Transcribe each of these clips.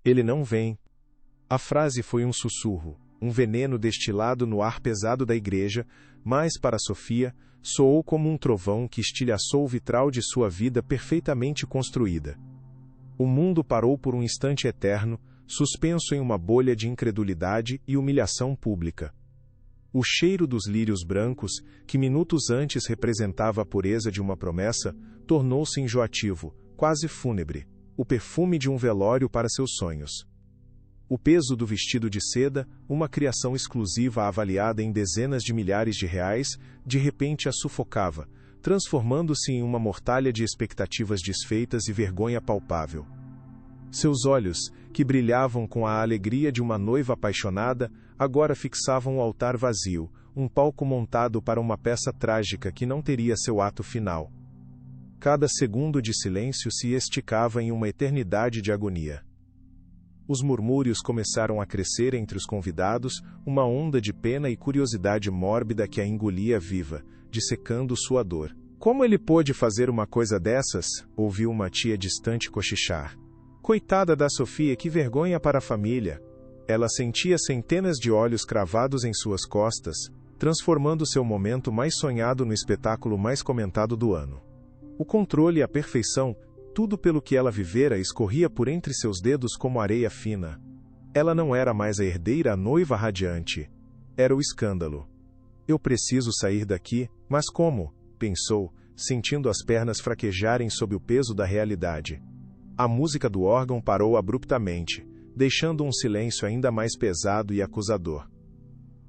Ele não vem. A frase foi um sussurro, um veneno destilado no ar pesado da igreja, mas para Sofia, soou como um trovão que estilhaçou o vitral de sua vida perfeitamente construída. O mundo parou por um instante eterno, suspenso em uma bolha de incredulidade e humilhação pública. O cheiro dos lírios brancos, que minutos antes representava a pureza de uma promessa, tornou-se enjoativo, quase fúnebre, o perfume de um velório para seus sonhos. O peso do vestido de seda, uma criação exclusiva avaliada em dezenas de milhares de reais, de repente a sufocava, transformando-se em uma mortalha de expectativas desfeitas e vergonha palpável. Seus olhos, que brilhavam com a alegria de uma noiva apaixonada, agora fixavam o altar vazio, um palco montado para uma peça trágica que não teria seu ato final. Cada segundo de silêncio se esticava em uma eternidade de agonia. Os murmúrios começaram a crescer entre os convidados, uma onda de pena e curiosidade mórbida que a engolia viva, dissecando sua dor. Como ele pôde fazer uma coisa dessas? Ouviu uma tia distante cochichar. Coitada da Sofia, que vergonha para a família. Ela sentia centenas de olhos cravados em suas costas, transformando seu momento mais sonhado no espetáculo mais comentado do ano. O controle e a perfeição, tudo pelo que ela vivera, escorria por entre seus dedos como areia fina. Ela não era mais a herdeira, a noiva radiante. Era o escândalo. Eu preciso sair daqui, mas como? Pensou, sentindo as pernas fraquejarem sob o peso da realidade. A música do órgão parou abruptamente, deixando um silêncio ainda mais pesado e acusador.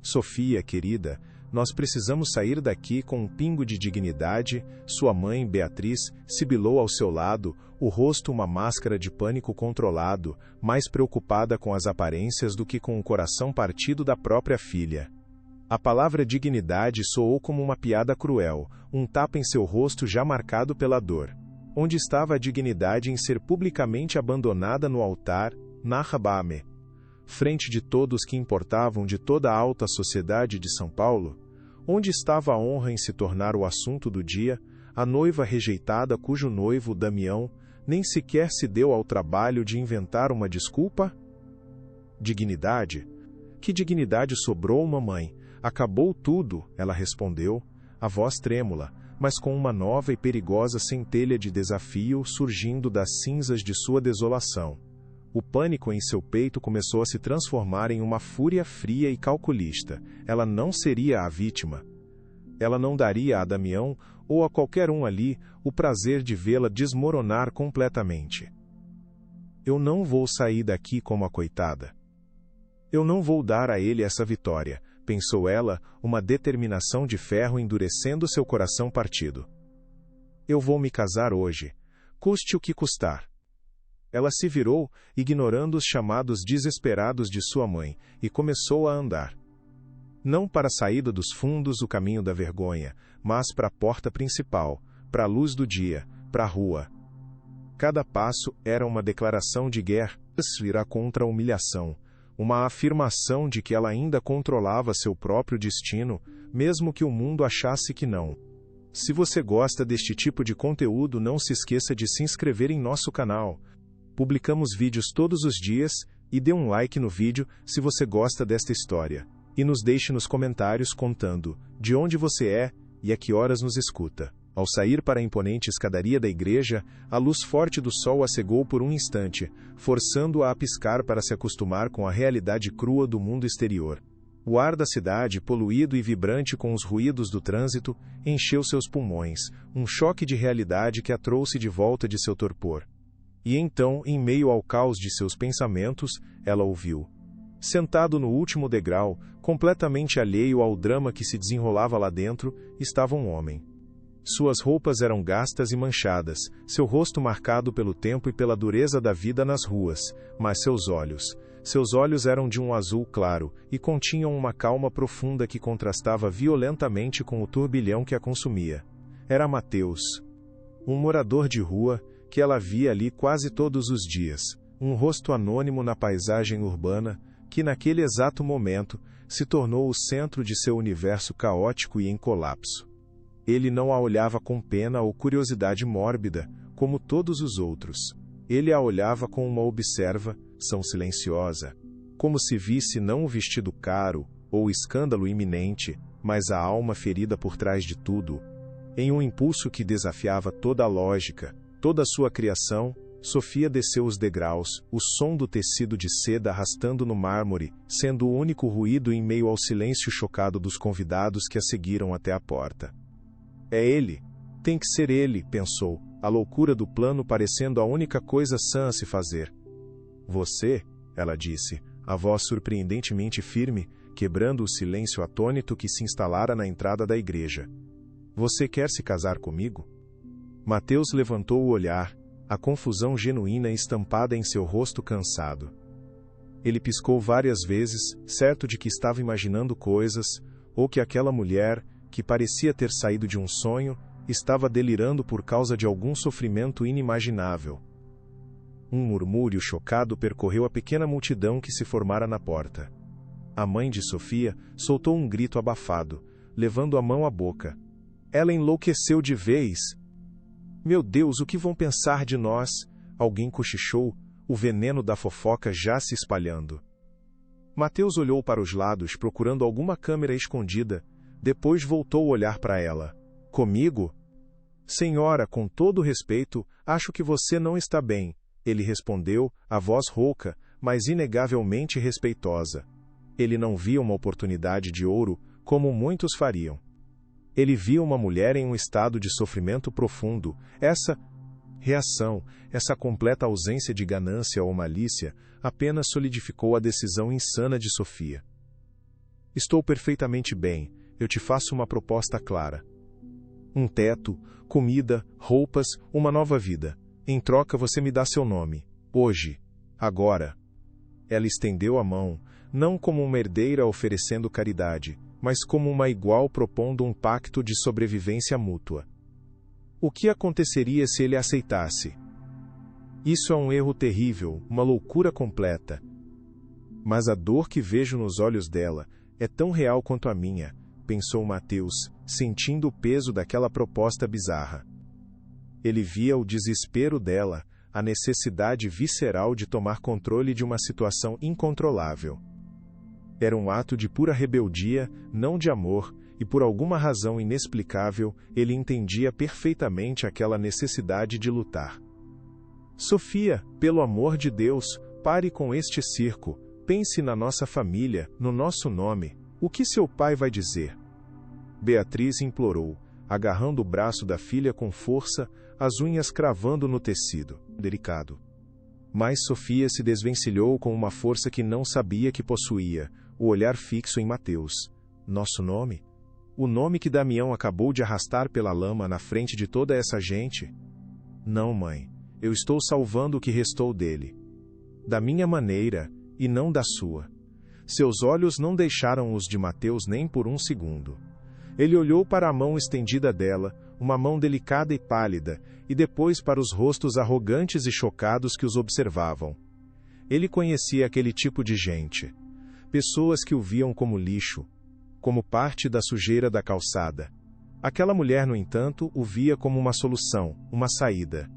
Sofia, querida, nós precisamos sair daqui com um pingo de dignidade. Sua mãe, Beatriz, sibilou ao seu lado, o rosto uma máscara de pânico controlado, mais preocupada com as aparências do que com o coração partido da própria filha. A palavra dignidade soou como uma piada cruel, um tapa em seu rosto já marcado pela dor. Onde estava a dignidade em ser publicamente abandonada no altar, na Rabame? Frente de todos que importavam de toda a alta sociedade de São Paulo? Onde estava a honra em se tornar o assunto do dia, a noiva rejeitada cujo noivo, Damião, nem sequer se deu ao trabalho de inventar uma desculpa? Dignidade? Que dignidade sobrou, mamãe? Acabou tudo, ela respondeu, a voz trêmula, mas com uma nova e perigosa centelha de desafio surgindo das cinzas de sua desolação. O pânico em seu peito começou a se transformar em uma fúria fria e calculista. Ela não seria a vítima. Ela não daria a Damião, ou a qualquer um ali, o prazer de vê-la desmoronar completamente. Eu não vou sair daqui como a coitada. Eu não vou dar a ele essa vitória, pensou ela, uma determinação de ferro endurecendo seu coração partido. Eu vou me casar hoje, custe o que custar. Ela se virou, ignorando os chamados desesperados de sua mãe, e começou a andar. Não para a saída dos fundos, o caminho da vergonha, mas para a porta principal, para a luz do dia, para a rua. Cada passo era uma declaração de guerra contra a humilhação, uma afirmação de que ela ainda controlava seu próprio destino, mesmo que o mundo achasse que não. Se você gosta deste tipo de conteúdo, não se esqueça de se inscrever em nosso canal. Publicamos vídeos todos os dias, e dê um like no vídeo se você gosta desta história. E nos deixe nos comentários contando de onde você é e a que horas nos escuta. Ao sair para a imponente escadaria da igreja, a luz forte do sol a cegou por um instante, forçando-a a piscar para se acostumar com a realidade crua do mundo exterior. O ar da cidade, poluído e vibrante com os ruídos do trânsito, encheu seus pulmões, um choque de realidade que a trouxe de volta de seu torpor. E então, em meio ao caos de seus pensamentos, ela ouviu. Sentado no último degrau, completamente alheio ao drama que se desenrolava lá dentro, estava um homem. Suas roupas eram gastas e manchadas, seu rosto marcado pelo tempo e pela dureza da vida nas ruas, mas seus olhos eram de um azul claro, e continham uma calma profunda que contrastava violentamente com o turbilhão que a consumia. Era Mateus, um morador de rua, que ela via ali quase todos os dias, um rosto anônimo na paisagem urbana, que naquele exato momento se tornou o centro de seu universo caótico e em colapso. Ele não a olhava com pena ou curiosidade mórbida, como todos os outros. Ele a olhava com uma observação silenciosa, como se visse não o vestido caro ou o escândalo iminente, mas a alma ferida por trás de tudo. Em um impulso que desafiava toda a lógica, toda a sua criação, Sofia desceu os degraus, o som do tecido de seda arrastando no mármore, sendo o único ruído em meio ao silêncio chocado dos convidados que a seguiram até a porta. É ele. Tem que ser ele, pensou, a loucura do plano parecendo a única coisa sã a se fazer. Você, ela disse, a voz surpreendentemente firme, quebrando o silêncio atônito que se instalara na entrada da igreja. Você quer se casar comigo? Mateus levantou o olhar, a confusão genuína estampada em seu rosto cansado. Ele piscou várias vezes, certo de que estava imaginando coisas, ou que aquela mulher, que parecia ter saído de um sonho, estava delirando por causa de algum sofrimento inimaginável. Um murmúrio chocado percorreu a pequena multidão que se formara na porta. A mãe de Sofia soltou um grito abafado, levando a mão à boca. Ela enlouqueceu de vez. Meu Deus, o que vão pensar de nós? Alguém cochichou, o veneno da fofoca já se espalhando. Mateus olhou para os lados, procurando alguma câmera escondida, depois voltou o olhar para ela. Comigo? Senhora, com todo respeito, acho que você não está bem, ele respondeu, a voz rouca, mas inegavelmente respeitosa. Ele não via uma oportunidade de ouro, como muitos fariam. Ele via uma mulher em um estado de sofrimento profundo. Essa reação, essa completa ausência de ganância ou malícia, apenas solidificou a decisão insana de Sofia. Estou perfeitamente bem, eu te faço uma proposta clara. Um teto, comida, roupas, uma nova vida. Em troca você me dá seu nome. Hoje. Agora. Ela estendeu a mão, não como uma herdeira oferecendo caridade, mas como uma igual propondo um pacto de sobrevivência mútua. O que aconteceria se ele aceitasse? Isso é um erro terrível, uma loucura completa. Mas a dor que vejo nos olhos dela é tão real quanto a minha, pensou Mateus, sentindo o peso daquela proposta bizarra. Ele via o desespero dela, a necessidade visceral de tomar controle de uma situação incontrolável. Era um ato de pura rebeldia, não de amor, e por alguma razão inexplicável, ele entendia perfeitamente aquela necessidade de lutar. Sofia, pelo amor de Deus, pare com este circo, pense na nossa família, no nosso nome, o que seu pai vai dizer? Beatriz implorou, agarrando o braço da filha com força, as unhas cravando no tecido, delicado. Mas Sofia se desvencilhou com uma força que não sabia que possuía, o olhar fixo em Mateus. Nosso nome? O nome que Damião acabou de arrastar pela lama na frente de toda essa gente? Não, mãe, eu estou salvando o que restou dele. Da minha maneira, e não da sua. Seus olhos não deixaram os de Mateus nem por um segundo. Ele olhou para a mão estendida dela, uma mão delicada e pálida, e depois para os rostos arrogantes e chocados que os observavam. Ele conhecia aquele tipo de gente. Pessoas que o viam como lixo, como parte da sujeira da calçada. Aquela mulher, no entanto, o via como uma solução, uma saída.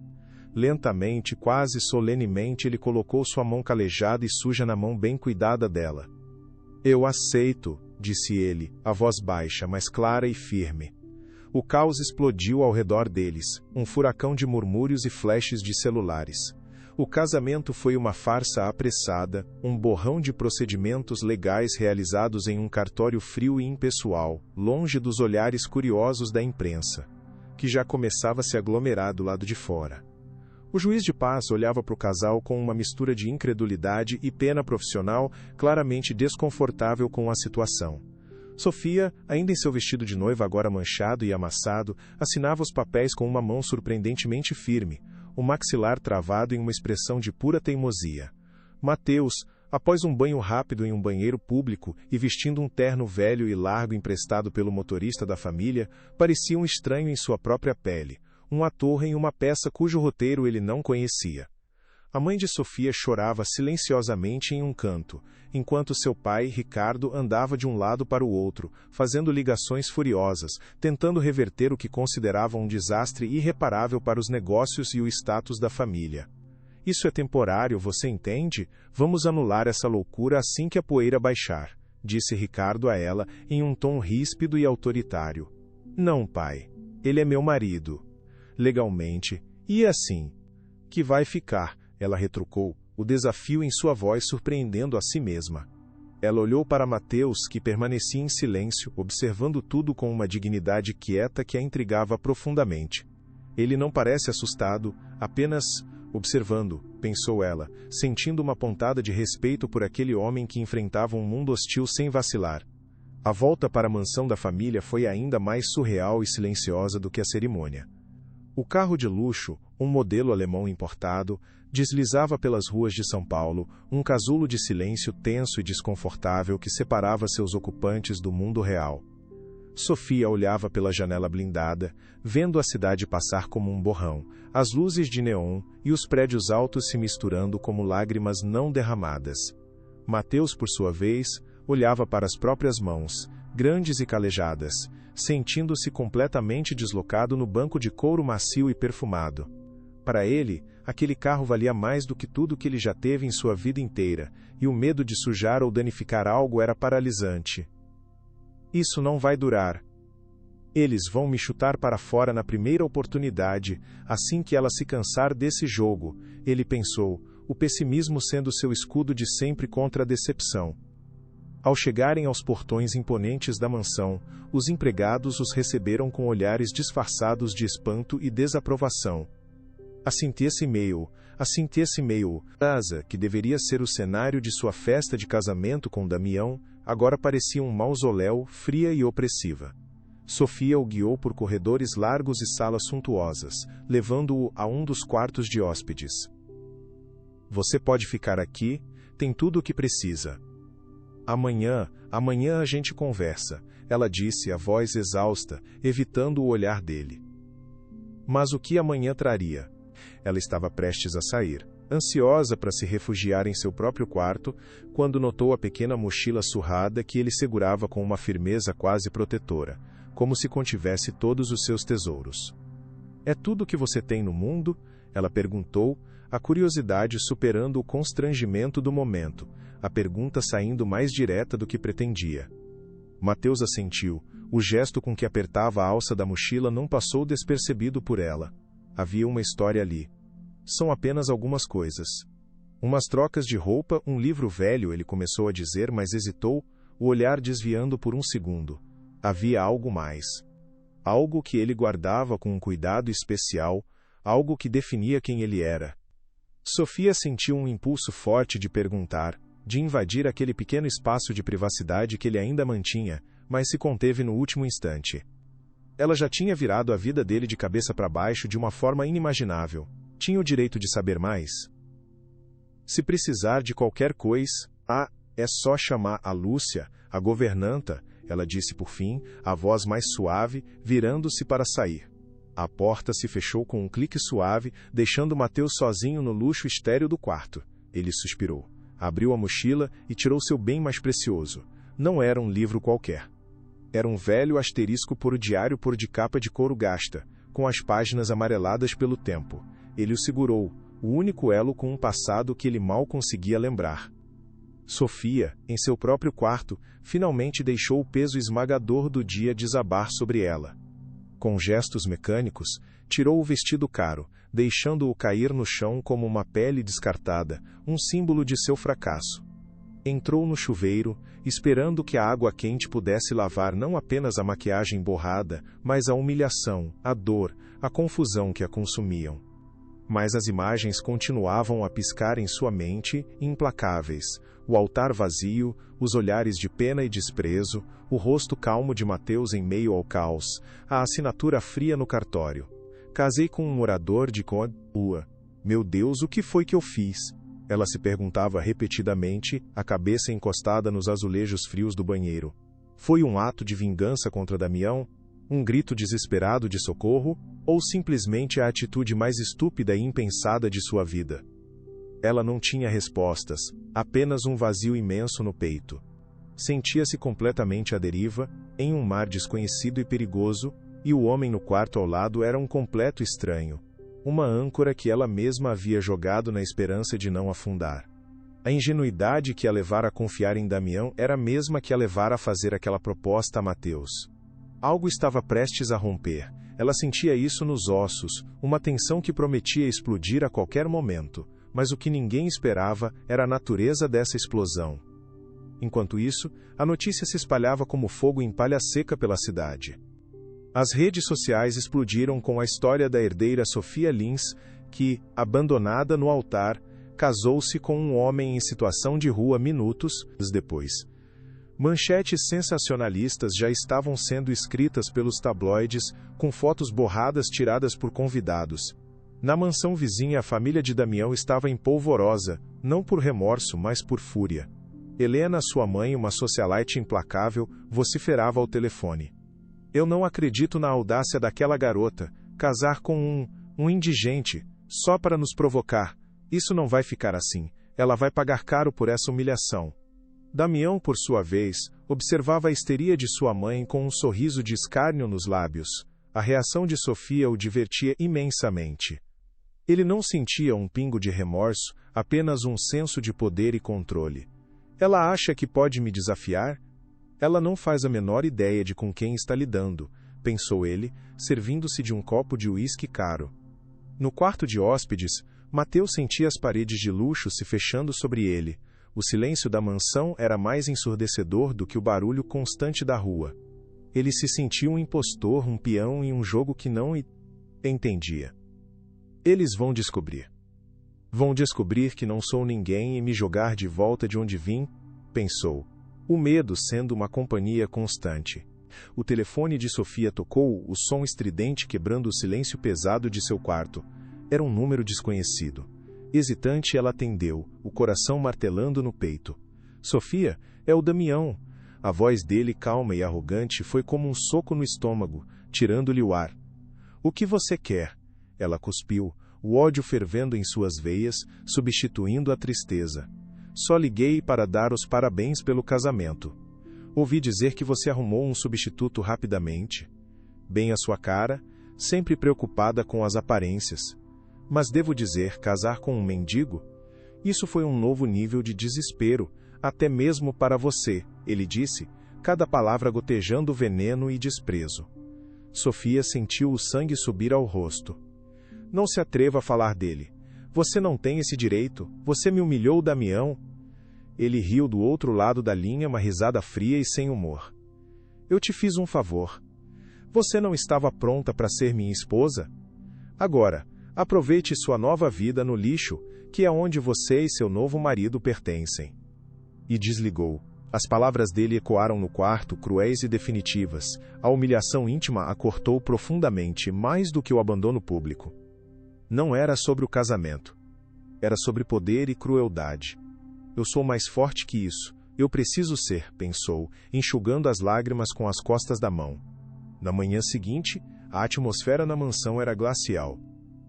Lentamente, quase solenemente, ele colocou sua mão calejada e suja na mão bem cuidada dela. Eu aceito, disse ele, a voz baixa, mas clara e firme. O caos explodiu ao redor deles, um furacão de murmúrios e flashes de celulares. O casamento foi uma farsa apressada, um borrão de procedimentos legais realizados em um cartório frio e impessoal, longe dos olhares curiosos da imprensa, que já começava a se aglomerar do lado de fora. O juiz de paz olhava para o casal com uma mistura de incredulidade e pena profissional, claramente desconfortável com a situação. Sofia, ainda em seu vestido de noiva agora manchado e amassado, assinava os papéis com uma mão surpreendentemente firme, o maxilar travado em uma expressão de pura teimosia. Mateus, após um banho rápido em um banheiro público e vestindo um terno velho e largo emprestado pelo motorista da família, parecia um estranho em sua própria pele, um ator em uma peça cujo roteiro ele não conhecia. A mãe de Sofia chorava silenciosamente em um canto, enquanto seu pai, Ricardo, andava de um lado para o outro, fazendo ligações furiosas, tentando reverter o que considerava um desastre irreparável para os negócios e o status da família. Isso é temporário, você entende? Vamos anular essa loucura assim que a poeira baixar, disse Ricardo a ela em um tom ríspido e autoritário. Não, pai. Ele é meu marido. Legalmente. E assim? Que vai ficar, ela retrucou, o desafio em sua voz surpreendendo a si mesma. Ela olhou para Mateus, que permanecia em silêncio, observando tudo com uma dignidade quieta que a intrigava profundamente. Ele não parece assustado, apenas observando, pensou ela, sentindo uma pontada de respeito por aquele homem que enfrentava um mundo hostil sem vacilar. A volta para a mansão da família foi ainda mais surreal e silenciosa do que a cerimônia. O carro de luxo, um modelo alemão importado, deslizava pelas ruas de São Paulo, um casulo de silêncio tenso e desconfortável que separava seus ocupantes do mundo real. Sofia olhava pela janela blindada, vendo a cidade passar como um borrão, as luzes de neon e os prédios altos se misturando como lágrimas não derramadas. Mateus, por sua vez, olhava para as próprias mãos, grandes e calejadas, sentindo-se completamente deslocado no banco de couro macio e perfumado. Para ele, aquele carro valia mais do que tudo que ele já teve em sua vida inteira, e o medo de sujar ou danificar algo era paralisante. Isso não vai durar. Eles vão me chutar para fora na primeira oportunidade, assim que ela se cansar desse jogo, ele pensou, o pessimismo sendo seu escudo de sempre contra a decepção. Ao chegarem aos portões imponentes da mansão, os empregados os receberam com olhares disfarçados de espanto e desaprovação. A Cynthia Meio, casa, que deveria ser o cenário de sua festa de casamento com Damião, agora parecia um mausoléu, fria e opressiva. Sofia o guiou por corredores largos e salas suntuosas, levando-o a um dos quartos de hóspedes. Você pode ficar aqui, tem tudo o que precisa. Amanhã a gente conversa, ela disse, a voz exausta, evitando o olhar dele. Mas o que amanhã traria? Ela estava prestes a sair, ansiosa para se refugiar em seu próprio quarto, quando notou a pequena mochila surrada que ele segurava com uma firmeza quase protetora, como se contivesse todos os seus tesouros. É tudo o que você tem no mundo? Ela perguntou, a curiosidade superando o constrangimento do momento, a pergunta saindo mais direta do que pretendia. Mateus assentiu, o gesto com que apertava a alça da mochila não passou despercebido por ela. Havia uma história ali. São apenas algumas coisas. Umas trocas de roupa, um livro velho, ele começou a dizer, mas hesitou, o olhar desviando por um segundo. Havia algo mais. Algo que ele guardava com um cuidado especial, algo que definia quem ele era. Sofia sentiu um impulso forte de perguntar, de invadir aquele pequeno espaço de privacidade que ele ainda mantinha, mas se conteve no último instante. Ela já tinha virado a vida dele de cabeça para baixo de uma forma inimaginável. Tinha o direito de saber mais? Se precisar de qualquer coisa, é só chamar a Lúcia, a governanta, ela disse por fim, a voz mais suave, virando-se para sair. A porta se fechou com um clique suave, deixando Mateus sozinho no luxo estéril do quarto. Ele suspirou, abriu a mochila e tirou seu bem mais precioso. Não era um livro qualquer. Era um velho asterisco por diário por de capa de couro gasta, com as páginas amareladas pelo tempo. Ele o segurou, o único elo com um passado que ele mal conseguia lembrar. Sofia, em seu próprio quarto, finalmente deixou o peso esmagador do dia desabar sobre ela. Com gestos mecânicos, tirou o vestido caro, deixando-o cair no chão como uma pele descartada, um símbolo de seu fracasso. Entrou no chuveiro, esperando que a água quente pudesse lavar não apenas a maquiagem borrada, mas a humilhação, a dor, a confusão que a consumiam. Mas as imagens continuavam a piscar em sua mente, implacáveis. O altar vazio, os olhares de pena e desprezo, o rosto calmo de Mateus em meio ao caos, a assinatura fria no cartório. Casei com um morador de rua. Meu Deus, o que foi que eu fiz? Ela se perguntava repetidamente, a cabeça encostada nos azulejos frios do banheiro. Foi um ato de vingança contra Damião? Um grito desesperado de socorro? Ou simplesmente a atitude mais estúpida e impensada de sua vida? Ela não tinha respostas, apenas um vazio imenso no peito. Sentia-se completamente à deriva, em um mar desconhecido e perigoso, e o homem no quarto ao lado era um completo estranho. uma âncora que ela mesma havia jogado na esperança de não afundar. A ingenuidade que a levara a confiar em Damião era a mesma que a levara a fazer aquela proposta a Mateus. Algo estava prestes a romper. Ela sentia isso nos ossos, uma tensão que prometia explodir a qualquer momento, mas o que ninguém esperava era a natureza dessa explosão. Enquanto isso, a notícia se espalhava como fogo em palha seca pela cidade. As redes sociais explodiram com a história da herdeira Sofia Lins, que, abandonada no altar, casou-se com um homem em situação de rua minutos depois. Manchetes sensacionalistas já estavam sendo escritas pelos tabloides, com fotos borradas tiradas por convidados. Na mansão vizinha, a família de Damião estava em polvorosa, não por remorso, mas por fúria. Helena, sua mãe, uma socialite implacável, vociferava ao telefone. Eu não acredito na audácia daquela garota, casar com um indigente, só para nos provocar. Isso não vai ficar assim, ela vai pagar caro por essa humilhação. Damião, por sua vez, observava a histeria de sua mãe com um sorriso de escárnio nos lábios. A reação de Sofia o divertia imensamente. Ele não sentia um pingo de remorso, apenas um senso de poder e controle. Ela acha que pode me desafiar? Ela não faz a menor ideia de com quem está lidando, pensou ele, servindo-se de um copo de uísque caro. No quarto de hóspedes, Mateus sentia as paredes de luxo se fechando sobre ele. O silêncio da mansão era mais ensurdecedor do que o barulho constante da rua. Ele se sentia um impostor, um peão em um jogo que não entendia. Eles vão descobrir. Vão descobrir que não sou ninguém e me jogar de volta de onde vim, pensou. O medo sendo uma companhia constante. O telefone de Sofia tocou, o som estridente quebrando o silêncio pesado de seu quarto. Era um número desconhecido. Hesitante, ela atendeu, o coração martelando no peito. Sofia, é o Damião. A voz dele, calma e arrogante, foi como um soco no estômago, tirando-lhe o ar. O que você quer? Ela cuspiu, o ódio fervendo em suas veias, substituindo a tristeza. Só liguei para dar os parabéns pelo casamento. Ouvi dizer que você arrumou um substituto rapidamente. Bem à sua cara, sempre preocupada com as aparências. Mas devo dizer, casar com um mendigo? Isso foi um novo nível de desespero, até mesmo para você, ele disse, cada palavra gotejando veneno e desprezo. Sofia sentiu o sangue subir ao rosto. Não se atreva a falar dele. Você não tem esse direito, você me humilhou, Damião. Ele riu do outro lado da linha, uma risada fria e sem humor. Eu te fiz um favor. Você não estava pronta para ser minha esposa? Agora, aproveite sua nova vida no lixo, que é onde você e seu novo marido pertencem. E desligou. As palavras dele ecoaram no quarto, cruéis e definitivas. A humilhação íntima a cortou profundamente, mais do que o abandono público. Não era sobre o casamento. Era sobre poder e crueldade. Eu sou mais forte que isso. Eu preciso ser, pensou, enxugando as lágrimas com as costas da mão. Na manhã seguinte, a atmosfera na mansão era glacial.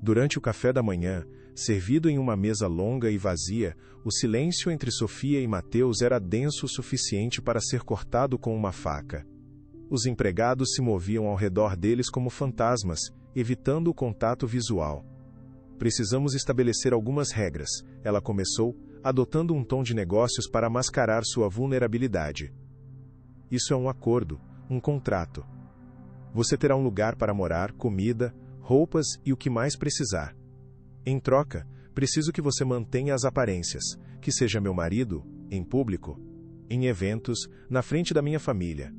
Durante o café da manhã, servido em uma mesa longa e vazia, o silêncio entre Sofia e Mateus era denso o suficiente para ser cortado com uma faca. Os empregados se moviam ao redor deles como fantasmas, evitando o contato visual. Precisamos estabelecer algumas regras, ela começou, adotando um tom de negócios para mascarar sua vulnerabilidade. Isso é um acordo, um contrato. Você terá um lugar para morar, comida, roupas e o que mais precisar. Em troca, preciso que você mantenha as aparências, que seja meu marido, em público, em eventos, na frente da minha família.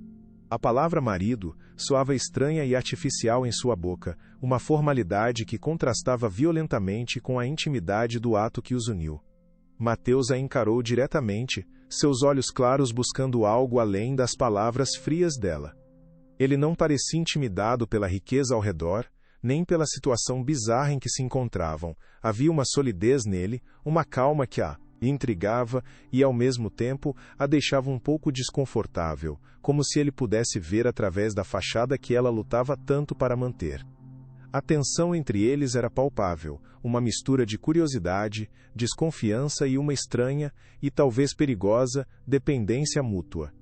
A palavra marido soava estranha e artificial em sua boca, uma formalidade que contrastava violentamente com a intimidade do ato que os uniu. Mateus a encarou diretamente, seus olhos claros buscando algo além das palavras frias dela. Ele não parecia intimidado pela riqueza ao redor, nem pela situação bizarra em que se encontravam. Havia uma solidez nele, uma calma que a intrigava e, ao mesmo tempo, a deixava um pouco desconfortável, como se ele pudesse ver através da fachada que ela lutava tanto para manter. A tensão entre eles era palpável, uma mistura de curiosidade, desconfiança e uma estranha, e talvez perigosa, dependência mútua.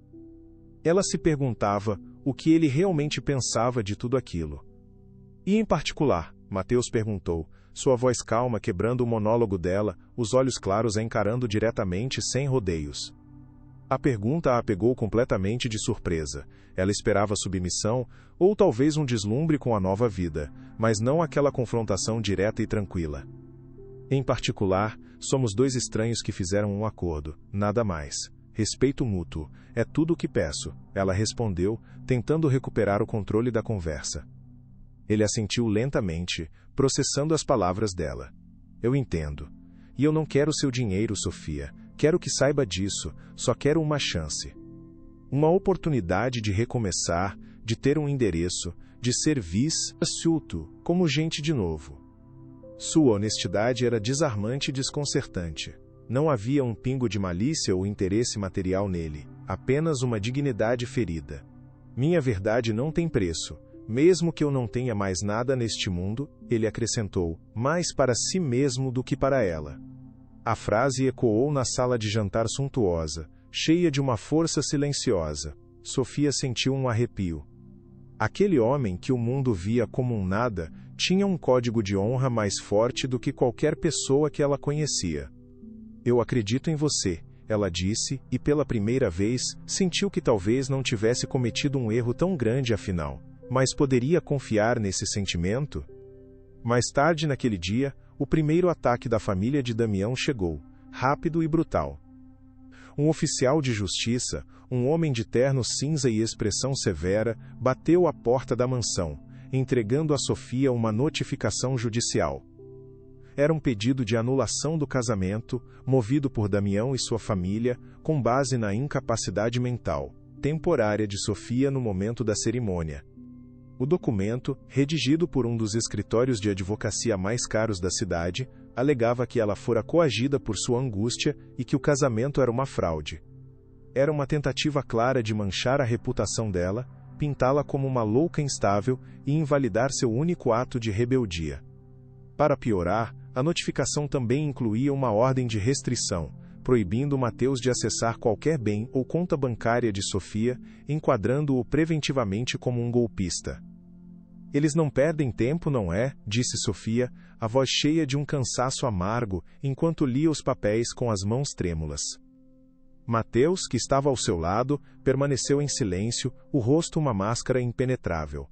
Ela se perguntava o que ele realmente pensava de tudo aquilo. E em particular, Mateus perguntou, sua voz calma quebrando o monólogo dela, os olhos claros a encarando diretamente sem rodeios. A pergunta a pegou completamente de surpresa. Ela esperava submissão, ou talvez um deslumbre com a nova vida, mas não aquela confrontação direta e tranquila. Em particular, somos dois estranhos que fizeram um acordo, nada mais. Respeito mútuo, é tudo o que peço, ela respondeu, tentando recuperar o controle da conversa. Ele assentiu lentamente, processando as palavras dela. Eu entendo. E eu não quero seu dinheiro, Sofia. Quero que saiba disso, só quero uma chance. Uma oportunidade de recomeçar, de ter um endereço, de ser vis-assunto, como gente de novo. Sua honestidade era desarmante e desconcertante. Não havia um pingo de malícia ou interesse material nele, apenas uma dignidade ferida. Minha verdade não tem preço, mesmo que eu não tenha mais nada neste mundo, ele acrescentou, mais para si mesmo do que para ela. A frase ecoou na sala de jantar suntuosa, cheia de uma força silenciosa. Sofia sentiu um arrepio. Aquele homem que o mundo via como um nada, tinha um código de honra mais forte do que qualquer pessoa que ela conhecia. Eu acredito em você, ela disse, e pela primeira vez, sentiu que talvez não tivesse cometido um erro tão grande afinal. Mas poderia confiar nesse sentimento? Mais tarde naquele dia, o primeiro ataque da família de Damião chegou, rápido e brutal. Um oficial de justiça, um homem de terno cinza e expressão severa, bateu à porta da mansão, entregando a Sofia uma notificação judicial. Era um pedido de anulação do casamento, movido por Damião e sua família, com base na incapacidade mental, temporária de Sofia no momento da cerimônia. O documento, redigido por um dos escritórios de advocacia mais caros da cidade, alegava que ela fora coagida por sua angústia e que o casamento era uma fraude. Era uma tentativa clara de manchar a reputação dela, pintá-la como uma louca instável e invalidar seu único ato de rebeldia. Para piorar, a notificação também incluía uma ordem de restrição, proibindo Mateus de acessar qualquer bem ou conta bancária de Sofia, enquadrando-o preventivamente como um golpista. Eles não perdem tempo, não é? Disse Sofia, a voz cheia de um cansaço amargo, enquanto lia os papéis com as mãos trêmulas. Mateus, que estava ao seu lado, permaneceu em silêncio, o rosto uma máscara impenetrável.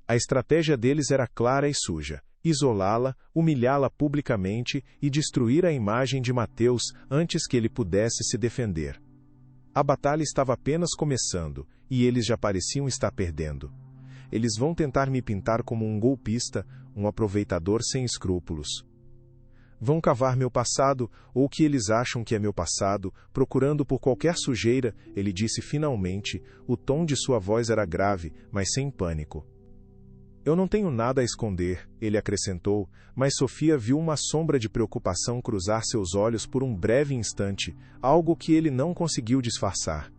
A estratégia deles era clara e suja. Isolá-la, humilhá-la publicamente e destruir a imagem de Mateus antes que ele pudesse se defender. A batalha estava apenas começando, e eles já pareciam estar perdendo. Eles vão tentar me pintar como um golpista, um aproveitador sem escrúpulos. Vão cavar meu passado, ou o que eles acham que é meu passado, procurando por qualquer sujeira, ele disse finalmente, o tom de sua voz era grave, mas sem pânico. Eu não tenho nada a esconder, ele acrescentou, mas Sofia viu uma sombra de preocupação cruzar seus olhos por um breve instante, algo que ele não conseguiu disfarçar.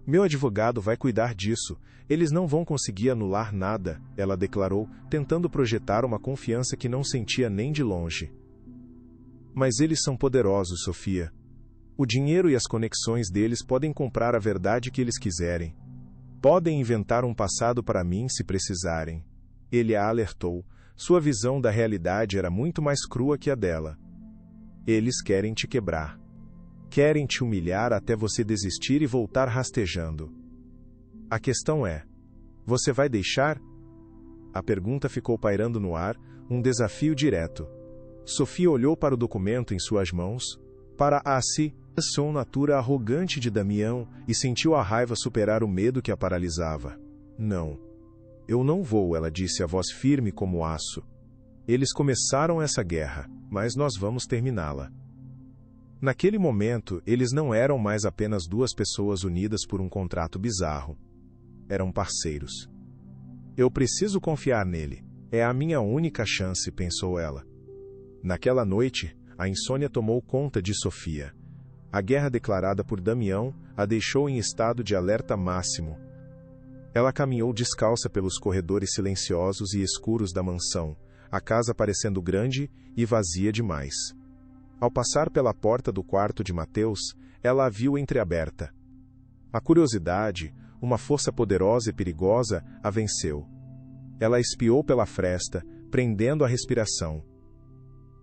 Meu advogado vai cuidar disso, eles não vão conseguir anular nada, ela declarou, tentando projetar uma confiança que não sentia nem de longe. Mas eles são poderosos, Sofia. O dinheiro e as conexões deles podem comprar a verdade que eles quiserem. Podem inventar um passado para mim se precisarem. Ele a alertou. Sua visão da realidade era muito mais crua que a dela. Eles querem te quebrar. Querem te humilhar até você desistir e voltar rastejando. A questão é: você vai deixar? A pergunta ficou pairando no ar, um desafio direto. Sofia olhou para o documento em suas mãos, para a assinatura arrogante de Damião e sentiu a raiva superar o medo que a paralisava. Não. Eu não vou, ela disse a voz firme como aço. Eles começaram essa guerra, mas nós vamos terminá-la. Naquele momento, eles não eram mais apenas duas pessoas unidas por um contrato bizarro. Eram parceiros. Eu preciso confiar nele. É a minha única chance, pensou ela. Naquela noite, a insônia tomou conta de Sofia. A guerra declarada por Damião a deixou em estado de alerta máximo. Ela caminhou descalça pelos corredores silenciosos e escuros da mansão, a casa parecendo grande e vazia demais. Ao passar pela porta do quarto de Mateus, ela a viu entreaberta. A curiosidade, uma força poderosa e perigosa, a venceu. Ela espiou pela fresta, prendendo a respiração,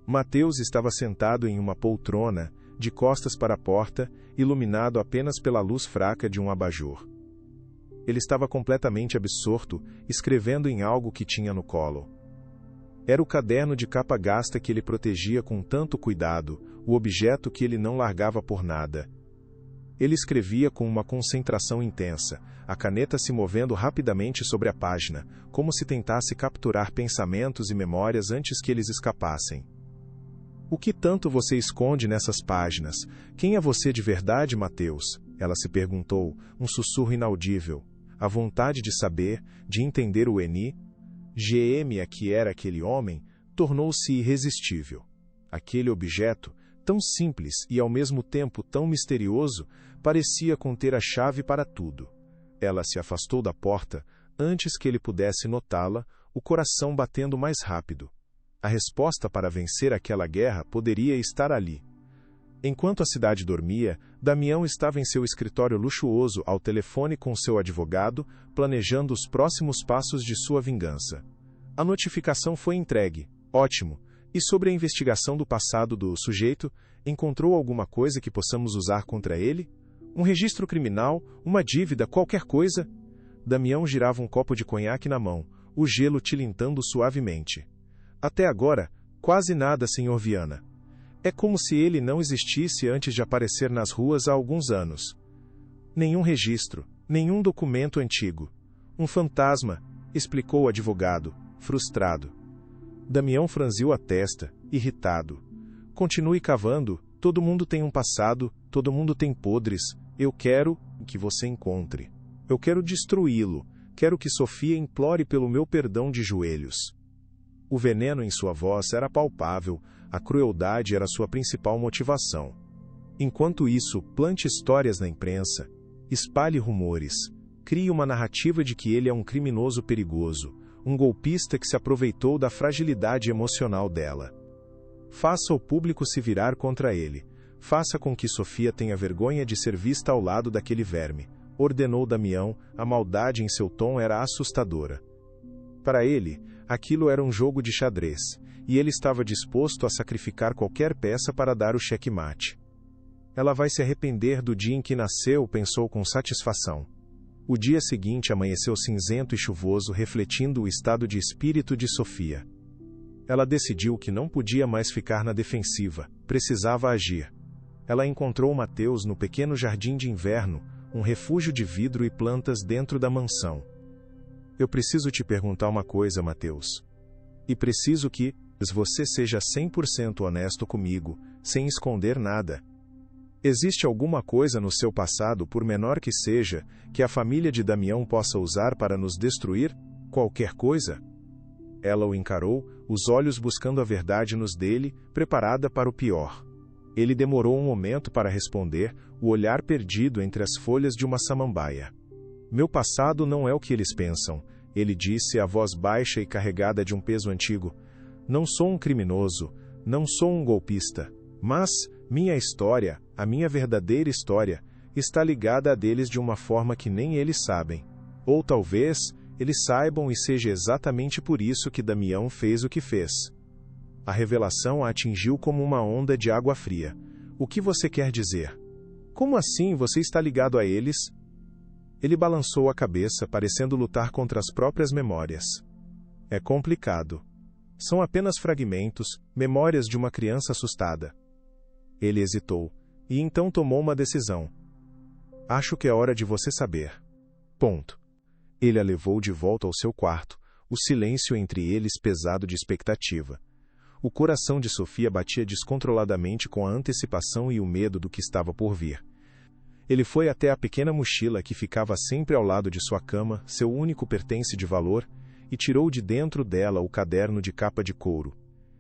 Mateus estava sentado em uma poltrona, de costas para a porta, iluminado apenas pela luz fraca de um abajur. Ele estava completamente absorto, escrevendo em algo que tinha no colo. Era o caderno de capa gasta que ele protegia com tanto cuidado, o objeto que ele não largava por nada. Ele escrevia com uma concentração intensa, a caneta se movendo rapidamente sobre a página, como se tentasse capturar pensamentos e memórias antes que eles escapassem. O que tanto você esconde nessas páginas? Quem é você de verdade, Mateus? Ela se perguntou, um sussurro inaudível. A vontade de saber, de entender o enigma que era aquele homem, tornou-se irresistível. Aquele objeto, tão simples e ao mesmo tempo tão misterioso, parecia conter a chave para tudo. Ela se afastou da porta, antes que ele pudesse notá-la, o coração batendo mais rápido. A resposta para vencer aquela guerra poderia estar ali. Enquanto a cidade dormia, Damião estava em seu escritório luxuoso ao telefone com seu advogado, planejando os próximos passos de sua vingança. A notificação foi entregue. Ótimo. E sobre a investigação do passado do sujeito, encontrou alguma coisa que possamos usar contra ele? Um registro criminal? Uma dívida? Qualquer coisa? Damião girava um copo de conhaque na mão, o gelo tilintando suavemente. Até agora, quase nada, Sr. Viana. É como se ele não existisse antes de aparecer nas ruas há alguns anos. Nenhum registro, nenhum documento antigo. Um fantasma, explicou o advogado, frustrado. Damião franziu a testa, irritado. Continue cavando, todo mundo tem um passado, todo mundo tem podres. Eu quero que você encontre. Eu quero destruí-lo. Quero que Sofia implore pelo meu perdão de joelhos. O veneno em sua voz era palpável, a crueldade era sua principal motivação. Enquanto isso, plante histórias na imprensa, espalhe rumores, crie uma narrativa de que ele é um criminoso perigoso, um golpista que se aproveitou da fragilidade emocional dela. Faça o público se virar contra ele. Faça com que Sofia tenha vergonha de ser vista ao lado daquele verme, ordenou Damião, a maldade em seu tom era assustadora. Para ele, aquilo era um jogo de xadrez, e ele estava disposto a sacrificar qualquer peça para dar o xeque-mate. Ela vai se arrepender do dia em que nasceu, pensou com satisfação. O dia seguinte amanheceu cinzento e chuvoso, refletindo o estado de espírito de Sofia. Ela decidiu que não podia mais ficar na defensiva, precisava agir. Ela encontrou Mateus no pequeno jardim de inverno, um refúgio de vidro e plantas dentro da mansão. Eu preciso te perguntar uma coisa, Mateus. E preciso que você seja 100% honesto comigo, sem esconder nada. Existe alguma coisa no seu passado, por menor que seja, que a família de Damião possa usar para nos destruir? Qualquer coisa? Ela o encarou, os olhos buscando a verdade nos dele, preparada para o pior. Ele demorou um momento para responder, o olhar perdido entre as folhas de uma samambaia. Meu passado não é o que eles pensam, ele disse, a voz baixa e carregada de um peso antigo. Não sou um criminoso, não sou um golpista, mas minha história, a minha verdadeira história, está ligada a deles de uma forma que nem eles sabem. Ou talvez, eles saibam e seja exatamente por isso que Damião fez o que fez. A revelação a atingiu como uma onda de água fria. O que você quer dizer? Como assim você está ligado a eles? Ele balançou a cabeça, parecendo lutar contra as próprias memórias. É complicado. São apenas fragmentos, memórias de uma criança assustada. Ele hesitou, e então tomou uma decisão. Acho que é hora de você saber. Ponto. Ele a levou de volta ao seu quarto, o silêncio entre eles pesado de expectativa. O coração de Sofia batia descontroladamente com a antecipação e o medo do que estava por vir. Ele foi até a pequena mochila que ficava sempre ao lado de sua cama, seu único pertence de valor, e tirou de dentro dela o caderno de capa de couro.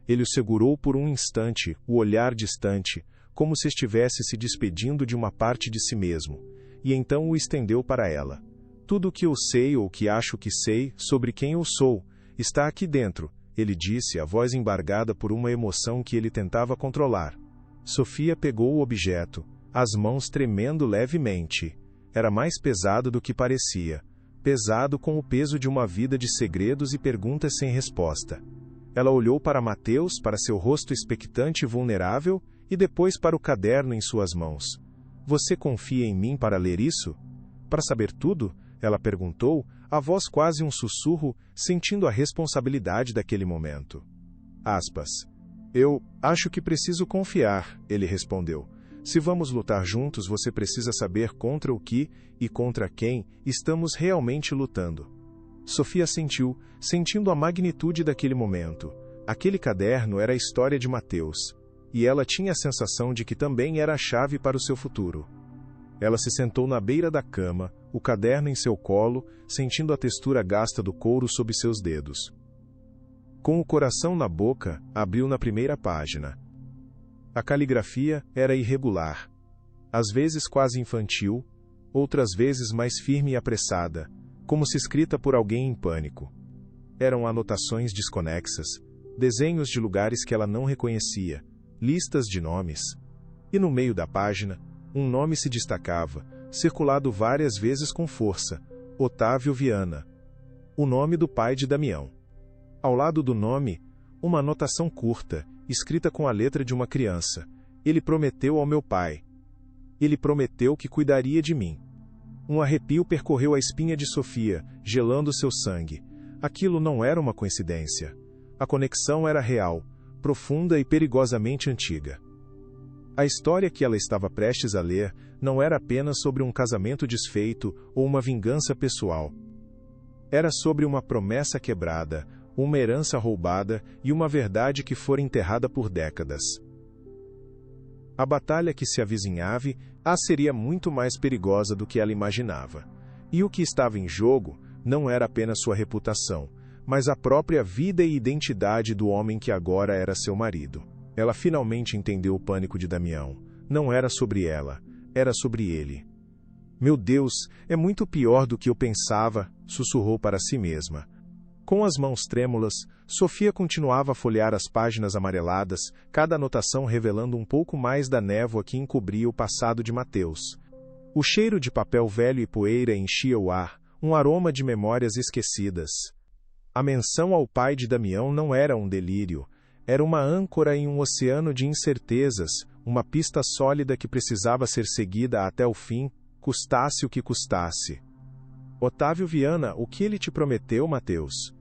Ele o segurou por um instante, o olhar distante, como se estivesse se despedindo de uma parte de si mesmo, e então o estendeu para ela. Tudo o que eu sei ou que acho que sei, sobre quem eu sou, está aqui dentro, ele disse, a voz embargada por uma emoção que ele tentava controlar. Sofia pegou o objeto, as mãos tremendo levemente. Era mais pesado do que parecia. Pesado com o peso de uma vida de segredos e perguntas sem resposta. Ela olhou para Mateus, para seu rosto expectante e vulnerável, e depois para o caderno em suas mãos. Você confia em mim para ler isso? Para saber tudo? Ela perguntou, a voz quase um sussurro, sentindo a responsabilidade daquele momento. Aspas. Eu acho que preciso confiar, ele respondeu. Se vamos lutar juntos, você precisa saber contra o que e contra quem estamos realmente lutando. Sofia sentiu, sentindo a magnitude daquele momento. Aquele caderno era a história de Mateus, e ela tinha a sensação de que também era a chave para o seu futuro. Ela se sentou na beira da cama, o caderno em seu colo, sentindo a textura gasta do couro sob seus dedos. Com o coração na boca, abriu na primeira página. A caligrafia era irregular, às vezes quase infantil, outras vezes mais firme e apressada, como se escrita por alguém em pânico. Eram anotações desconexas, desenhos de lugares que ela não reconhecia, listas de nomes. E no meio da página, um nome se destacava, circulado várias vezes com força: Otávio Viana. O nome do pai de Damião. Ao lado do nome, uma anotação curta, escrita com a letra de uma criança. Ele prometeu ao meu pai. Ele prometeu que cuidaria de mim. Um arrepio percorreu a espinha de Sofia, gelando seu sangue. Aquilo não era uma coincidência. A conexão era real, profunda e perigosamente antiga. A história que ela estava prestes a ler não era apenas sobre um casamento desfeito ou uma vingança pessoal. Era sobre uma promessa quebrada, uma herança roubada e uma verdade que fora enterrada por décadas. A batalha que se avizinhava seria muito mais perigosa do que ela imaginava. E o que estava em jogo não era apenas sua reputação, mas a própria vida e identidade do homem que agora era seu marido. Ela finalmente entendeu o pânico de Damião. Não era sobre ela, era sobre ele. Meu Deus, é muito pior do que eu pensava, sussurrou para si mesma. Com as mãos trêmulas, Sofia continuava a folhear as páginas amareladas, cada anotação revelando um pouco mais da névoa que encobria o passado de Mateus. O cheiro de papel velho e poeira enchia o ar, um aroma de memórias esquecidas. A menção ao pai de Damião não era um delírio, era uma âncora em um oceano de incertezas, uma pista sólida que precisava ser seguida até o fim, custasse o que custasse. Otávio Viana, o que ele te prometeu, Mateus?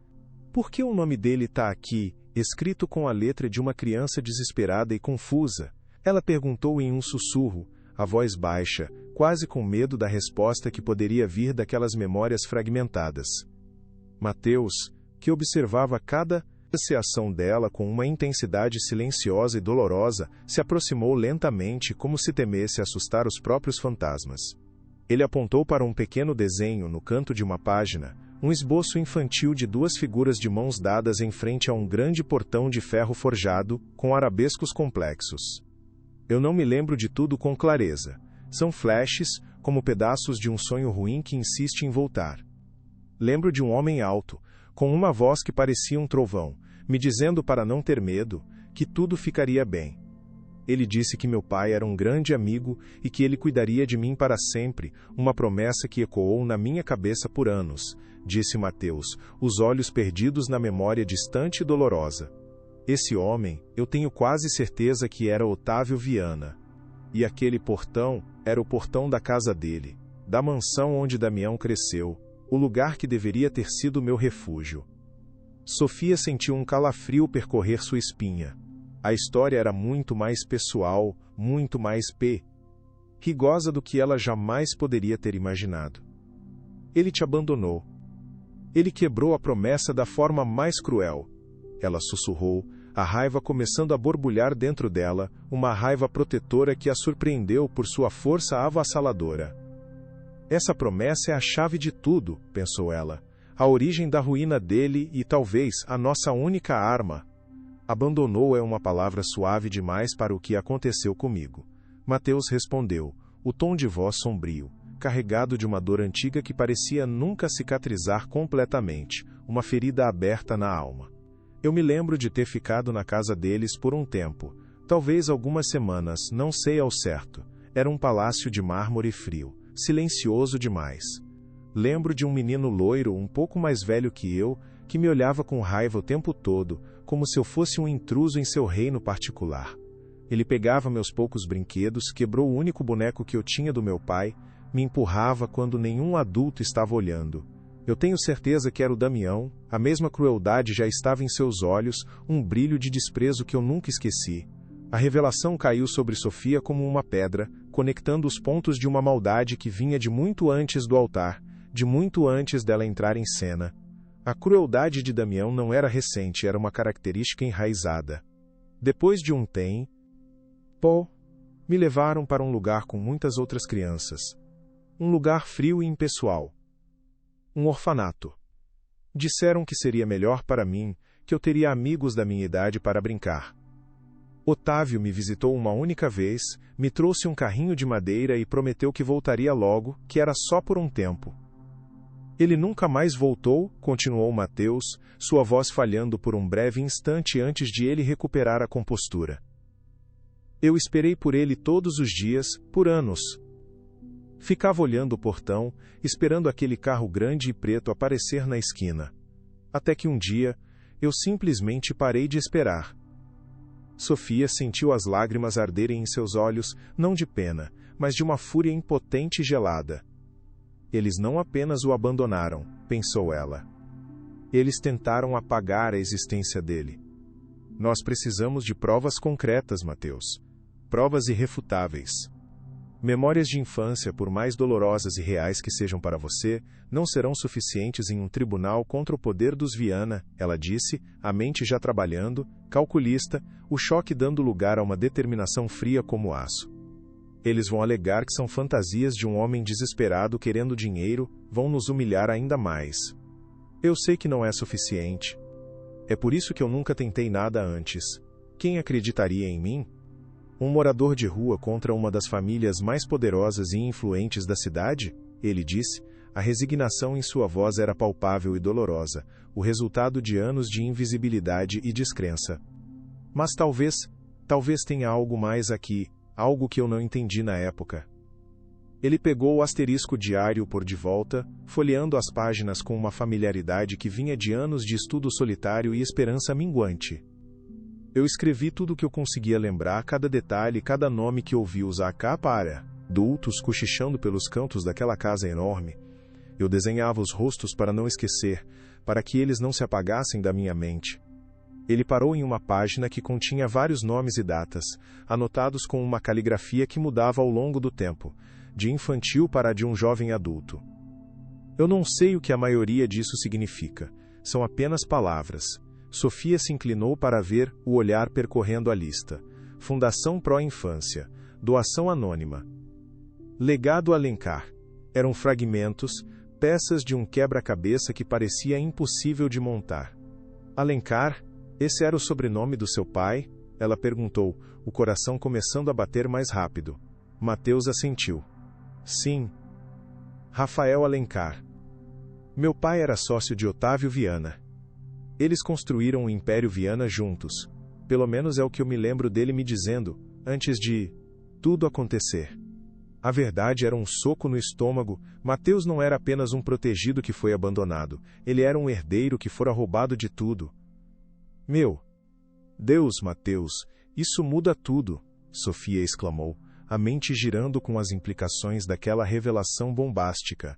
Por que o nome dele está aqui, escrito com a letra de uma criança desesperada e confusa? Ela perguntou em um sussurro, a voz baixa, quase com medo da resposta que poderia vir daquelas memórias fragmentadas. Mateus, que observava cada ação dela com uma intensidade silenciosa e dolorosa, se aproximou lentamente como se temesse assustar os próprios fantasmas. Ele apontou para um pequeno desenho no canto de uma página, um esboço infantil de duas figuras de mãos dadas em frente a um grande portão de ferro forjado, com arabescos complexos. Eu não me lembro de tudo com clareza. São flashes, como pedaços de um sonho ruim que insiste em voltar. Lembro de um homem alto, com uma voz que parecia um trovão, me dizendo para não ter medo, que tudo ficaria bem. Ele disse que meu pai era um grande amigo e que ele cuidaria de mim para sempre, uma promessa que ecoou na minha cabeça por anos, disse Mateus, os olhos perdidos na memória distante e dolorosa. Esse homem, eu tenho quase certeza que era Otávio Viana. E aquele portão era o portão da casa dele, da mansão onde Damião cresceu, o lugar que deveria ter sido meu refúgio. Sofia sentiu um calafrio percorrer sua espinha. A história era muito mais pessoal, muito mais perigosa do que ela jamais poderia ter imaginado. Ele te abandonou. Ele quebrou a promessa da forma mais cruel. Ela sussurrou, a raiva começando a borbulhar dentro dela, uma raiva protetora que a surpreendeu por sua força avassaladora. Essa promessa é a chave de tudo, pensou ela, a origem da ruína dele e talvez a nossa única arma. Abandonou é uma palavra suave demais para o que aconteceu comigo. Mateus respondeu, o tom de voz sombrio, carregado de uma dor antiga que parecia nunca cicatrizar completamente, uma ferida aberta na alma. Eu me lembro de ter ficado na casa deles por um tempo, talvez algumas semanas, não sei ao certo. Era um palácio de mármore frio, silencioso demais. Lembro de um menino loiro um pouco mais velho que que me olhava com raiva o tempo todo, como se eu fosse um intruso em seu reino particular. Ele pegava meus poucos brinquedos, quebrou o único boneco que eu tinha do meu pai, me empurrava quando nenhum adulto estava olhando. Eu tenho certeza que era o Damião, a mesma crueldade já estava em seus olhos, um brilho de desprezo que eu nunca esqueci. A revelação caiu sobre Sofia como uma pedra, conectando os pontos de uma maldade que vinha de muito antes do altar, de muito antes dela entrar em cena. A crueldade de Damião não era recente, era uma característica enraizada. Depois de um tempo, me levaram para um lugar com muitas outras crianças. Um lugar frio e impessoal. Um orfanato. Disseram que seria melhor para mim, que eu teria amigos da minha idade para brincar. Otávio me visitou uma única vez, me trouxe um carrinho de madeira e prometeu que voltaria logo, que era só por um tempo. Ele nunca mais voltou, continuou Mateus, sua voz falhando por um breve instante antes de ele recuperar a compostura. Eu esperei por ele todos os dias, por anos. Ficava olhando o portão, esperando aquele carro grande e preto aparecer na esquina. Até que um dia, eu simplesmente parei de esperar. Sofia sentiu as lágrimas arderem em seus olhos, não de pena, mas de uma fúria impotente e gelada. Eles não apenas o abandonaram, pensou ela. Eles tentaram apagar a existência dele. Nós precisamos de provas concretas, Mateus. Provas irrefutáveis. Memórias de infância, por mais dolorosas e reais que sejam para você, não serão suficientes em um tribunal contra o poder dos Viana, ela disse, a mente já trabalhando, calculista, o choque dando lugar a uma determinação fria como aço. Eles vão alegar que são fantasias de um homem desesperado querendo dinheiro, vão nos humilhar ainda mais. Eu sei que não é suficiente. É por isso que eu nunca tentei nada antes. Quem acreditaria em mim? Um morador de rua contra uma das famílias mais poderosas e influentes da cidade? Ele disse. A resignação em sua voz era palpável e dolorosa, o resultado de anos de invisibilidade e descrença. Mas talvez tenha algo mais aqui, algo que eu não entendi na época. Ele pegou o asterisco diário por de volta, folheando as páginas com uma familiaridade que vinha de anos de estudo solitário e esperança minguante. Eu escrevi tudo o que eu conseguia lembrar, cada detalhe, cada nome que ouvi usar cá para adultos cochichando pelos cantos daquela casa enorme. Eu desenhava os rostos para não esquecer, para que eles não se apagassem da minha mente. Ele parou em uma página que continha vários nomes e datas, anotados com uma caligrafia que mudava ao longo do tempo, de infantil para a de um jovem adulto. Eu não sei o que a maioria disso significa, são apenas palavras. Sofia se inclinou para ver o olhar percorrendo a lista. Fundação Pró-Infância. Doação anônima. Legado Alencar. Eram fragmentos, peças de um quebra-cabeça que parecia impossível de montar. Alencar? Esse era o sobrenome do seu pai? Ela perguntou, o coração começando a bater mais rápido. Mateus assentiu. Sim. Rafael Alencar. Meu pai era sócio de Otávio Viana. Eles construíram o Império Viana juntos. Pelo menos é o que eu me lembro dele me dizendo, antes de tudo acontecer. A verdade era um soco no estômago. Mateus não era apenas um protegido que foi abandonado. Ele era um herdeiro que fora roubado de tudo. Meu Deus, Mateus, isso muda tudo, Sofia exclamou, a mente girando com as implicações daquela revelação bombástica.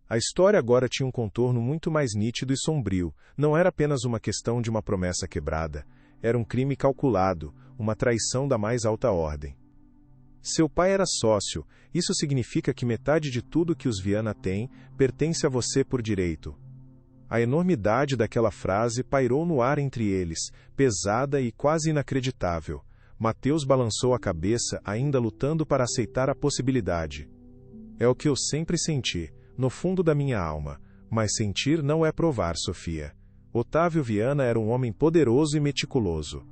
A história agora tinha um contorno muito mais nítido e sombrio. Não era apenas uma questão de uma promessa quebrada. Era um crime calculado, uma traição da mais alta ordem. Seu pai era sócio. Isso significa que metade de tudo que os Viana têm pertence a você por direito. A enormidade daquela frase pairou no ar entre eles, pesada e quase inacreditável. Mateus balançou a cabeça, ainda lutando para aceitar a possibilidade. É o que eu sempre senti, no fundo da minha alma, mas sentir não é provar, Sofia. Otávio Viana era um homem poderoso e meticuloso.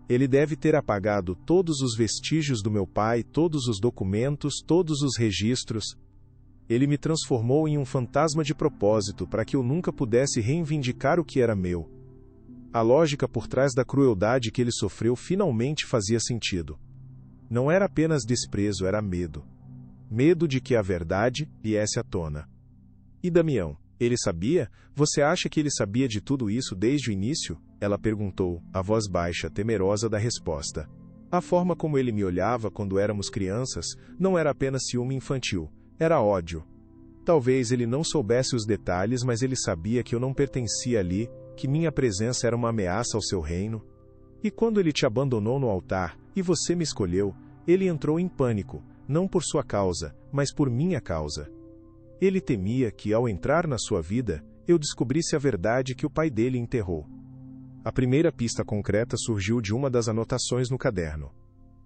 Ele deve ter apagado todos os vestígios do meu pai, todos os documentos, todos os registros. Ele me transformou em um fantasma de propósito para que eu nunca pudesse reivindicar o que era meu. A lógica por trás da crueldade que ele sofreu finalmente fazia sentido. Não era apenas desprezo, era medo. Medo de que a verdade viesse à tona. E Damião? Ele sabia? Você acha que ele sabia de tudo isso desde o início? Ela perguntou, a voz baixa, temerosa da resposta. A forma como ele me olhava quando éramos crianças não era apenas ciúme infantil, era ódio. Talvez ele não soubesse os detalhes, mas ele sabia que eu não pertencia ali, que minha presença era uma ameaça ao seu reino. E quando ele te abandonou no altar, e você me escolheu, ele entrou em pânico, não por sua causa, mas por minha causa. Ele temia que, ao entrar na sua vida, eu descobrisse a verdade que o pai dele enterrou. A primeira pista concreta surgiu de uma das anotações no caderno.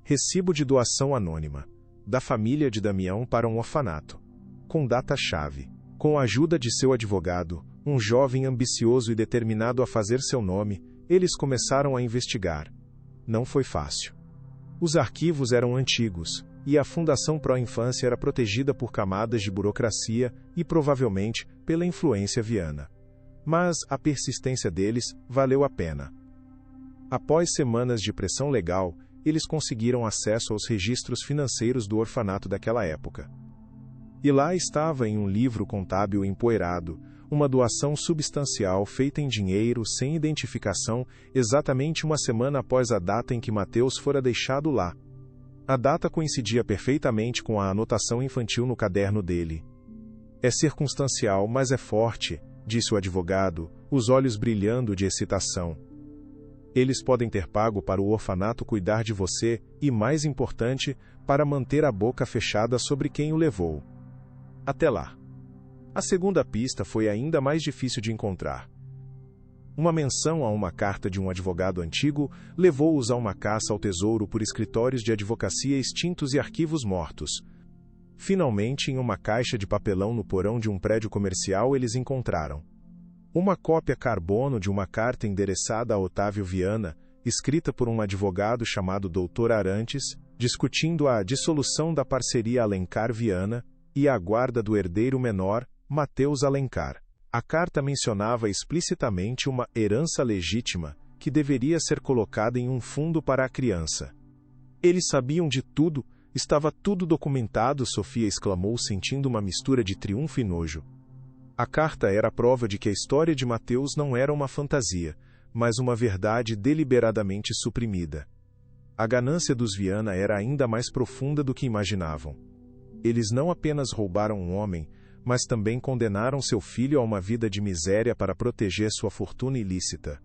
Recibo de doação anônima, da família de Damião para um orfanato. Com data-chave. Com a ajuda de seu advogado, um jovem ambicioso e determinado a fazer seu nome, eles começaram a investigar. Não foi fácil. Os arquivos eram antigos, e a Fundação Pró-Infância era protegida por camadas de burocracia e, provavelmente, pela influência viana. Mas a persistência deles valeu a pena. Após semanas de pressão legal, eles conseguiram acesso aos registros financeiros do orfanato daquela época. E lá estava em um livro contábil empoeirado, uma doação substancial feita em dinheiro, sem identificação, exatamente uma semana após a data em que Mateus fora deixado lá. A data coincidia perfeitamente com a anotação infantil no caderno dele. É circunstancial, mas é forte, disse o advogado, os olhos brilhando de excitação. Eles podem ter pago para o orfanato cuidar de você e, mais importante, para manter a boca fechada sobre quem o levou. Até lá. A segunda pista foi ainda mais difícil de encontrar. Uma menção a uma carta de um advogado antigo levou-os a uma caça ao tesouro por escritórios de advocacia extintos e arquivos mortos. Finalmente, em uma caixa de papelão no porão de um prédio comercial, eles encontraram uma cópia carbono de uma carta endereçada a Otávio Viana, escrita por um advogado chamado Dr. Arantes, discutindo a dissolução da parceria Alencar-Viana e a guarda do herdeiro menor, Mateus Alencar. A carta mencionava explicitamente uma herança legítima que deveria ser colocada em um fundo para a criança. Eles sabiam de tudo, estava tudo documentado, Sofia exclamou, sentindo uma mistura de triunfo e nojo. A carta era a prova de que a história de Mateus não era uma fantasia, mas uma verdade deliberadamente suprimida. A ganância dos Viana era ainda mais profunda do que imaginavam. Eles não apenas roubaram um homem, mas também condenaram seu filho a uma vida de miséria para proteger sua fortuna ilícita.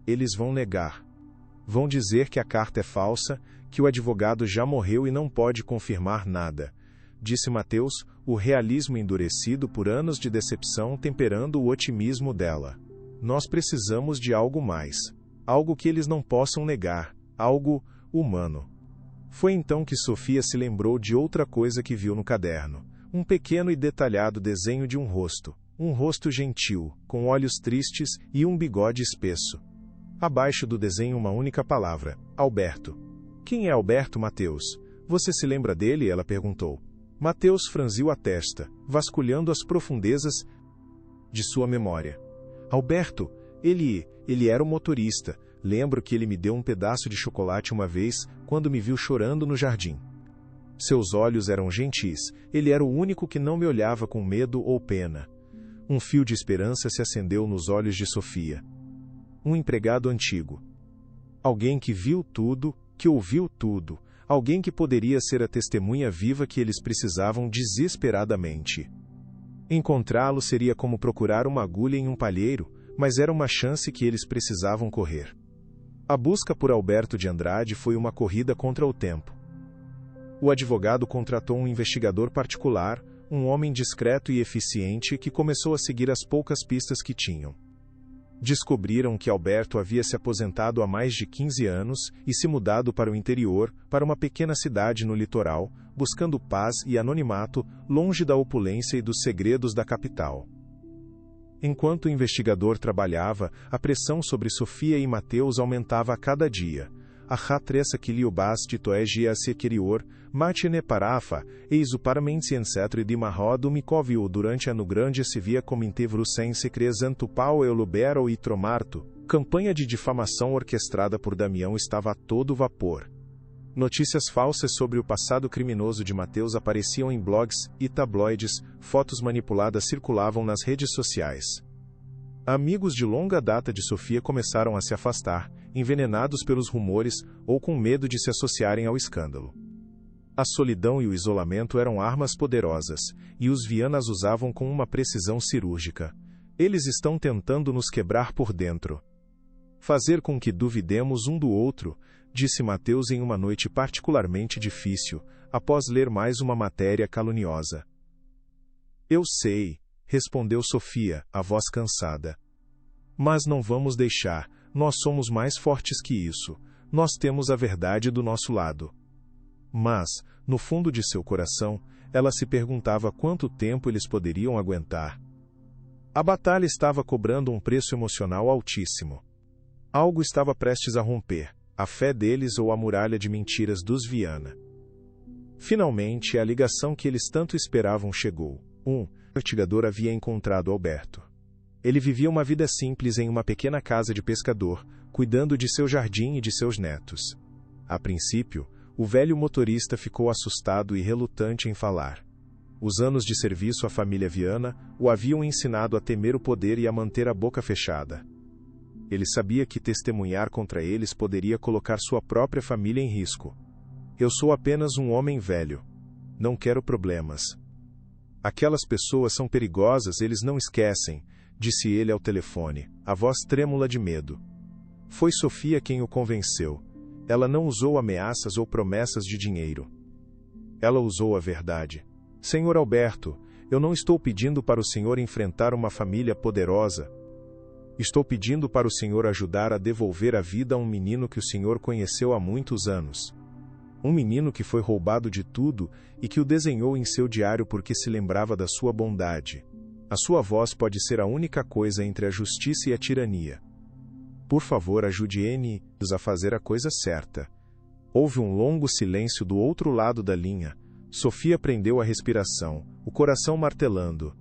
Eles vão negar. Vão dizer que a carta é falsa, que o advogado já morreu e não pode confirmar nada, disse Mateus, o realismo endurecido por anos de decepção temperando o otimismo dela. Nós precisamos de algo mais. Algo que eles não possam negar. Algo humano. Foi então que Sofia se lembrou de outra coisa que viu no caderno. Um pequeno e detalhado desenho de um rosto gentil, com olhos tristes e um bigode espesso. Abaixo do desenho uma única palavra, Alberto. Quem é Alberto, Mateus? Você se lembra dele? Ela perguntou. Mateus franziu a testa, vasculhando as profundezas de sua memória. Alberto, ele era o motorista. Lembro que ele me deu um pedaço de chocolate uma vez, quando me viu chorando no jardim. Seus olhos eram gentis, ele era o único que não me olhava com medo ou pena. Um fio de esperança se acendeu nos olhos de Sofia. Um empregado antigo. Alguém que viu tudo, que ouviu tudo, alguém que poderia ser a testemunha viva que eles precisavam desesperadamente. Encontrá-lo seria como procurar uma agulha em um palheiro, mas era uma chance que eles precisavam correr. A busca por Alberto de Andrade foi uma corrida contra o tempo. O advogado contratou um investigador particular, um homem discreto e eficiente que começou a seguir as poucas pistas que tinham. Descobriram que Alberto havia se aposentado há mais de 15 anos e se mudado para o interior, para uma pequena cidade no litoral, buscando paz e anonimato, longe da opulência e dos segredos da capital. Enquanto o investigador trabalhava, a pressão sobre Sofia e Mateus aumentava a cada dia. A ratressa que lhe basti toegia se querior, matine parafa, eis o paramense etc. de marrodo micovio durante ano grande se via comintevro sense cresanto pau eulubero e tromarto. Campanha de difamação orquestrada por Damião estava a todo vapor. Notícias falsas sobre o passado criminoso de Mateus apareciam em blogs e tabloides, fotos manipuladas circulavam nas redes sociais. Amigos de longa data de Sofia começaram a se afastar, envenenados pelos rumores ou com medo de se associarem ao escândalo. A solidão e o isolamento eram armas poderosas, e os Viana as usavam com uma precisão cirúrgica. Eles estão tentando nos quebrar por dentro. Fazer com que duvidemos um do outro, disse Mateus em uma noite particularmente difícil, após ler mais uma matéria caluniosa. Eu sei, respondeu Sofia, a voz cansada. Mas não vamos deixar, nós somos mais fortes que isso, nós temos a verdade do nosso lado. Mas, no fundo de seu coração, ela se perguntava quanto tempo eles poderiam aguentar. A batalha estava cobrando um preço emocional altíssimo. Algo estava prestes a romper, a fé deles ou a muralha de mentiras dos Viana. Finalmente, a ligação que eles tanto esperavam chegou. Um investigador havia encontrado Alberto. Ele vivia uma vida simples em uma pequena casa de pescador, cuidando de seu jardim e de seus netos. A princípio, o velho motorista ficou assustado e relutante em falar. Os anos de serviço à família Viana o haviam ensinado a temer o poder e a manter a boca fechada. Ele sabia que testemunhar contra eles poderia colocar sua própria família em risco. Eu sou apenas um homem velho. Não quero problemas. Aquelas pessoas são perigosas, eles não esquecem, disse ele ao telefone, a voz trêmula de medo. Foi Sofia quem o convenceu. Ela não usou ameaças ou promessas de dinheiro. Ela usou a verdade. Senhor Alberto, eu não estou pedindo para o senhor enfrentar uma família poderosa. Estou pedindo para o senhor ajudar a devolver a vida a um menino que o senhor conheceu há muitos anos. Um menino que foi roubado de tudo e que o desenhou em seu diário porque se lembrava da sua bondade. A sua voz pode ser a única coisa entre a justiça e a tirania. Por favor, ajude N.os a fazer a coisa certa. Houve um longo silêncio do outro lado da linha. Sofia prendeu a respiração, o coração martelando.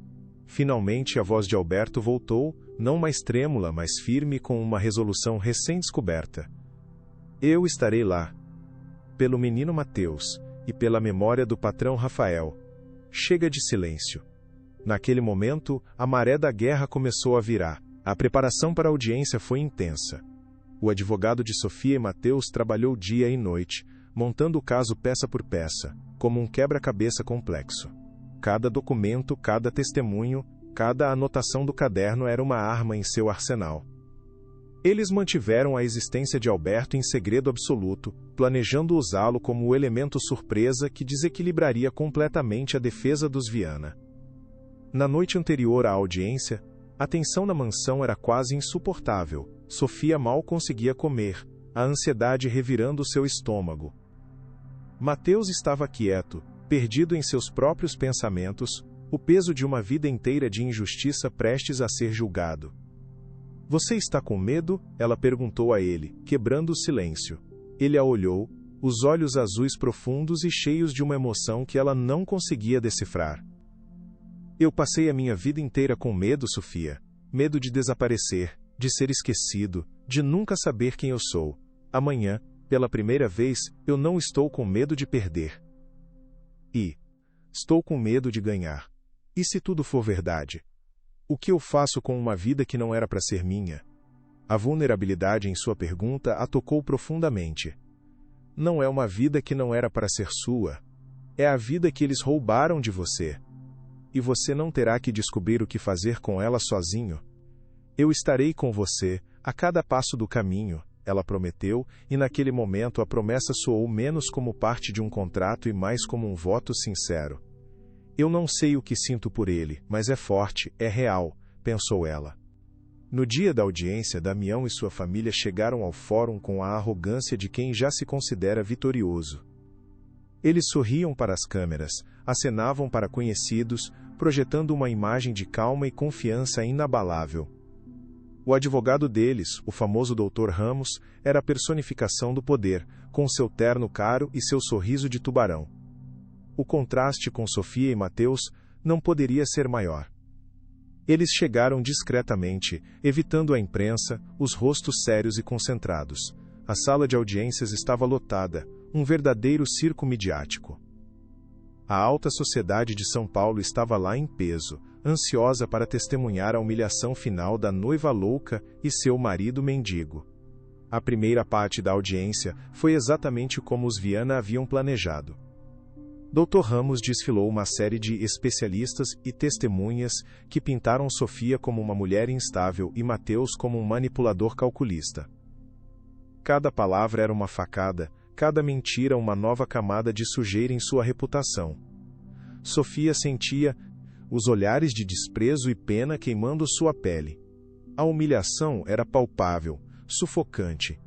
Finalmente a voz de Alberto voltou, não mais trêmula, mas firme, com uma resolução recém-descoberta. Eu estarei lá. Pelo menino Mateus, e pela memória do patrão Rafael. Chega de silêncio. Naquele momento, a maré da guerra começou a virar. A preparação para a audiência foi intensa. O advogado de Sofia e Mateus trabalhou dia e noite, montando o caso peça por peça, como um quebra-cabeça complexo. Cada documento, cada testemunho, cada anotação do caderno era uma arma em seu arsenal. Eles mantiveram a existência de Alberto em segredo absoluto, planejando usá-lo como o elemento surpresa que desequilibraria completamente a defesa dos Viana. Na noite anterior à audiência, a tensão na mansão era quase insuportável. Sofia mal conseguia comer, a ansiedade revirando seu estômago. Mateus estava quieto, perdido em seus próprios pensamentos, o peso de uma vida inteira de injustiça prestes a ser julgado. Você está com medo? Ela perguntou a ele, quebrando o silêncio. Ele a olhou, os olhos azuis profundos e cheios de uma emoção que ela não conseguia decifrar. Eu passei a minha vida inteira com medo, Sofia. Medo de desaparecer, de ser esquecido, de nunca saber quem eu sou. Amanhã, pela primeira vez, eu não estou com medo de perder. Estou com medo de ganhar. E se tudo for verdade? O que eu faço com uma vida que não era para ser minha? A vulnerabilidade em sua pergunta a tocou profundamente. Não é uma vida que não era para ser sua. É a vida que eles roubaram de você. E você não terá que descobrir o que fazer com ela sozinho. Eu estarei com você, a cada passo do caminho, ela prometeu, e naquele momento a promessa soou menos como parte de um contrato e mais como um voto sincero. Eu não sei o que sinto por ele, mas é forte, é real, pensou ela. No dia da audiência, Damião e sua família chegaram ao fórum com a arrogância de quem já se considera vitorioso. Eles sorriam para as câmeras, acenavam para conhecidos, projetando uma imagem de calma e confiança inabalável. O advogado deles, o famoso Dr. Ramos, era a personificação do poder, com seu terno caro e seu sorriso de tubarão. O contraste com Sofia e Mateus não poderia ser maior. Eles chegaram discretamente, evitando a imprensa, os rostos sérios e concentrados. A sala de audiências estava lotada, um verdadeiro circo midiático. A alta sociedade de São Paulo estava lá em peso, ansiosa para testemunhar a humilhação final da noiva louca e seu marido mendigo. A primeira parte da audiência foi exatamente como os Viana haviam planejado. Dr. Ramos desfilou uma série de especialistas e testemunhas que pintaram Sofia como uma mulher instável e Mateus como um manipulador calculista. Cada palavra era uma facada, cada mentira uma nova camada de sujeira em sua reputação. Sofia sentia os olhares de desprezo e pena queimando sua pele. A humilhação era palpável, sufocante.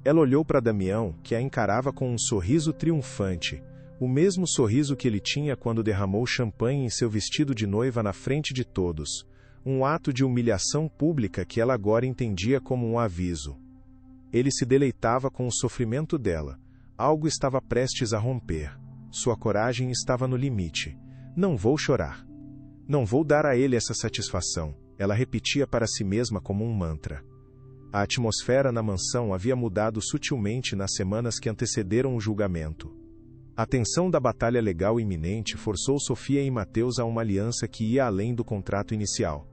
Ela olhou para Damião, que a encarava com um sorriso triunfante, o mesmo sorriso que ele tinha quando derramou champanhe em seu vestido de noiva na frente de todos, um ato de humilhação pública que ela agora entendia como um aviso. Ele se deleitava com o sofrimento dela. Algo estava prestes a romper. Sua coragem estava no limite. Não vou chorar. Não vou dar a ele essa satisfação, ela repetia para si mesma como um mantra. A atmosfera na mansão havia mudado sutilmente nas semanas que antecederam o julgamento. A tensão da batalha legal iminente forçou Sofia e Mateus a uma aliança que ia além do contrato inicial.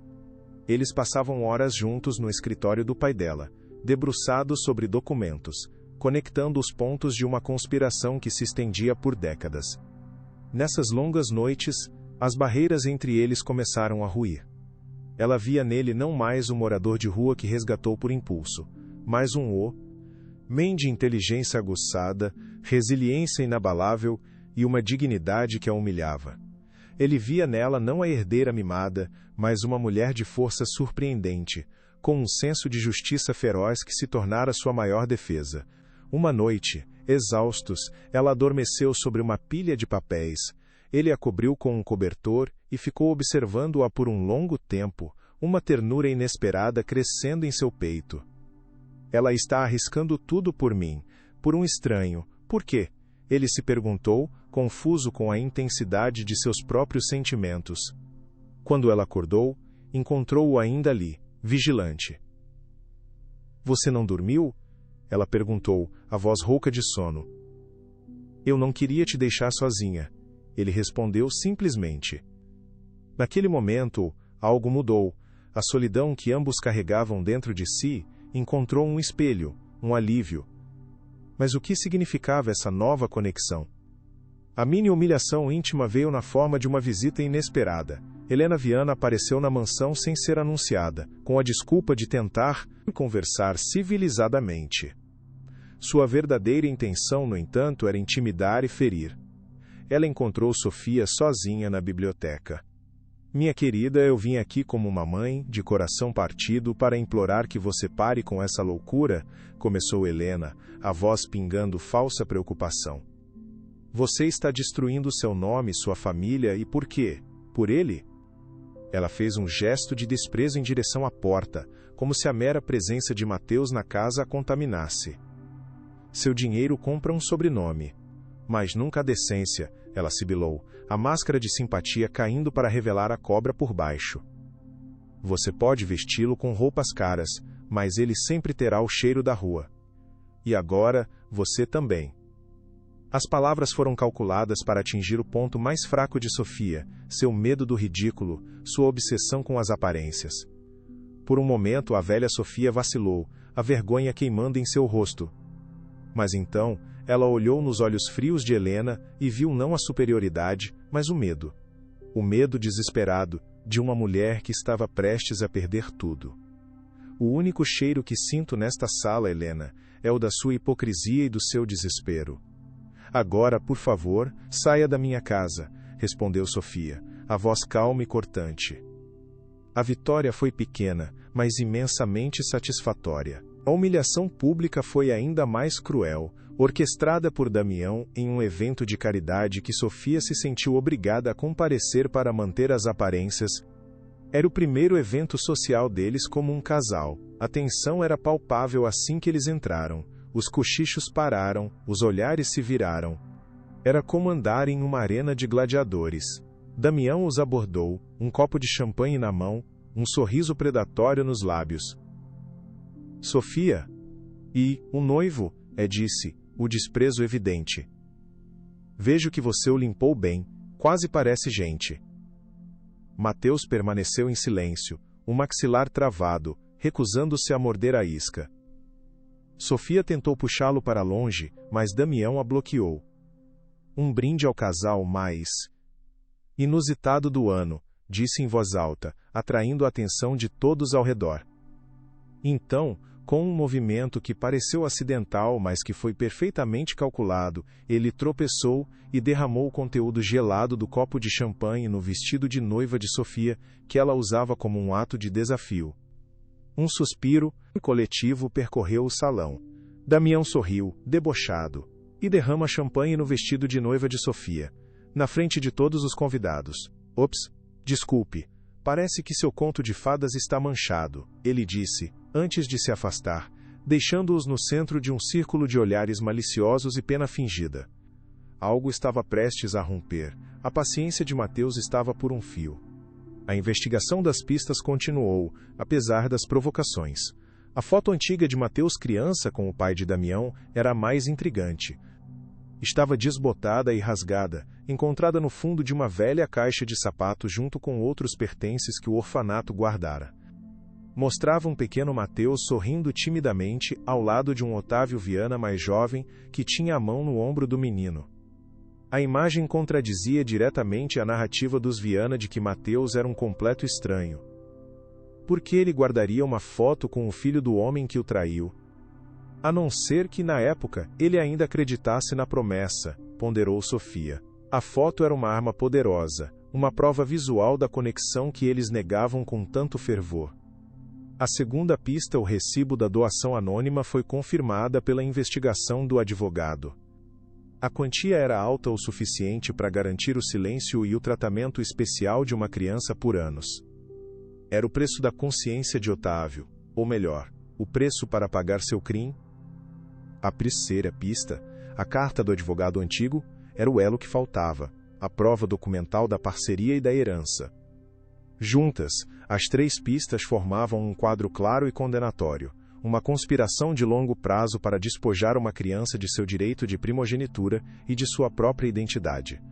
Eles passavam horas juntos no escritório do pai dela, debruçados sobre documentos, conectando os pontos de uma conspiração que se estendia por décadas. Nessas longas noites, as barreiras entre eles começaram a ruir. Ela via nele não mais um morador de rua que resgatou por impulso, mas um homem de inteligência aguçada, resiliência inabalável e uma dignidade que a humilhava. Ele via nela não a herdeira mimada, mas uma mulher de força surpreendente, com um senso de justiça feroz que se tornara sua maior defesa. Uma noite, exaustos, ela adormeceu sobre uma pilha de papéis. Ele a cobriu com um cobertor e ficou observando-a por um longo tempo, uma ternura inesperada crescendo em seu peito. Ela está arriscando tudo por mim, por um estranho. Por quê? Ele se perguntou, confuso com a intensidade de seus próprios sentimentos. Quando ela acordou, encontrou-o ainda ali, vigilante. Você não dormiu? Ela perguntou, a voz rouca de sono. Eu não queria te deixar sozinha. Ele respondeu simplesmente. Naquele momento, algo mudou. A solidão que ambos carregavam dentro de si encontrou um espelho, um alívio. Mas o que significava essa nova conexão? A mini humilhação íntima veio na forma de uma visita inesperada. Helena Viana apareceu na mansão sem ser anunciada, com a desculpa de tentar conversar civilizadamente. Sua verdadeira intenção, no entanto, era intimidar e ferir. Ela encontrou Sofia sozinha na biblioteca. Minha querida, eu vim aqui como uma mãe, de coração partido, para implorar que você pare com essa loucura, começou Helena, a voz pingando falsa preocupação. Você está destruindo seu nome, sua família, e por quê? Por ele? Ela fez um gesto de desprezo em direção à porta, como se a mera presença de Mateus na casa a contaminasse. Seu dinheiro compra um sobrenome. Mas nunca a decência, ela sibilou, a máscara de simpatia caindo para revelar a cobra por baixo. Você pode vesti-lo com roupas caras, mas ele sempre terá o cheiro da rua. E agora, você também. As palavras foram calculadas para atingir o ponto mais fraco de Sofia, seu medo do ridículo, sua obsessão com as aparências. Por um momento a velha Sofia vacilou, a vergonha queimando em seu rosto. Mas então, ela olhou nos olhos frios de Helena e viu não a superioridade, mas o medo. O medo desesperado de uma mulher que estava prestes a perder tudo. O único cheiro que sinto nesta sala, Helena, é o da sua hipocrisia e do seu desespero. Agora, por favor, saia da minha casa, respondeu Sofia, a voz calma e cortante. A vitória foi pequena, mas imensamente satisfatória. A humilhação pública foi ainda mais cruel, orquestrada por Damião em um evento de caridade que Sofia se sentiu obrigada a comparecer para manter as aparências. Era o primeiro evento social deles como um casal. A tensão era palpável assim que eles entraram. Os cochichos pararam, os olhares se viraram. Era como andar em uma arena de gladiadores. Damião os abordou, um copo de champanhe na mão, um sorriso predatório nos lábios. Sofia? E, o noivo, disse, o desprezo evidente. Vejo que você o limpou bem, quase parece gente. Mateus permaneceu em silêncio, o maxilar travado, recusando-se a morder a isca. Sofia tentou puxá-lo para longe, mas Damião a bloqueou. Um brinde ao casal mais inusitado do ano, disse em voz alta, atraindo a atenção de todos ao redor. Então, com um movimento que pareceu acidental, mas que foi perfeitamente calculado, ele tropeçou e derramou o conteúdo gelado do copo de champanhe no vestido de noiva de Sofia, que ela usava como um ato de desafio. Um suspiro coletivo percorreu o salão. Damião sorriu, debochado, e derrama champanhe no vestido de noiva de Sofia, na frente de todos os convidados. Ops, desculpe, parece que seu conto de fadas está manchado, ele disse, antes de se afastar, deixando-os no centro de um círculo de olhares maliciosos e pena fingida. Algo estava prestes a romper, a paciência de Mateus estava por um fio. A investigação das pistas continuou, apesar das provocações. A foto antiga de Mateus criança com o pai de Damião era a mais intrigante. Estava desbotada e rasgada, encontrada no fundo de uma velha caixa de sapatos junto com outros pertences que o orfanato guardara. Mostrava um pequeno Mateus sorrindo timidamente ao lado de um Otávio Viana mais jovem que tinha a mão no ombro do menino. A imagem contradizia diretamente a narrativa dos Viana de que Mateus era um completo estranho. Por que ele guardaria uma foto com o filho do homem que o traiu? A não ser que, na época, ele ainda acreditasse na promessa, ponderou Sofia. A foto era uma arma poderosa, uma prova visual da conexão que eles negavam com tanto fervor. A segunda pista, o recibo da doação anônima, foi confirmada pela investigação do advogado. A quantia era alta o suficiente para garantir o silêncio e o tratamento especial de uma criança por anos. Era o preço da consciência de Otávio, ou melhor, o preço para pagar seu crime. A terceira pista, a carta do advogado antigo, era o elo que faltava, a prova documental da parceria e da herança. Juntas, as três pistas formavam um quadro claro e condenatório, uma conspiração de longo prazo para despojar uma criança de seu direito de primogenitura e de sua própria identidade.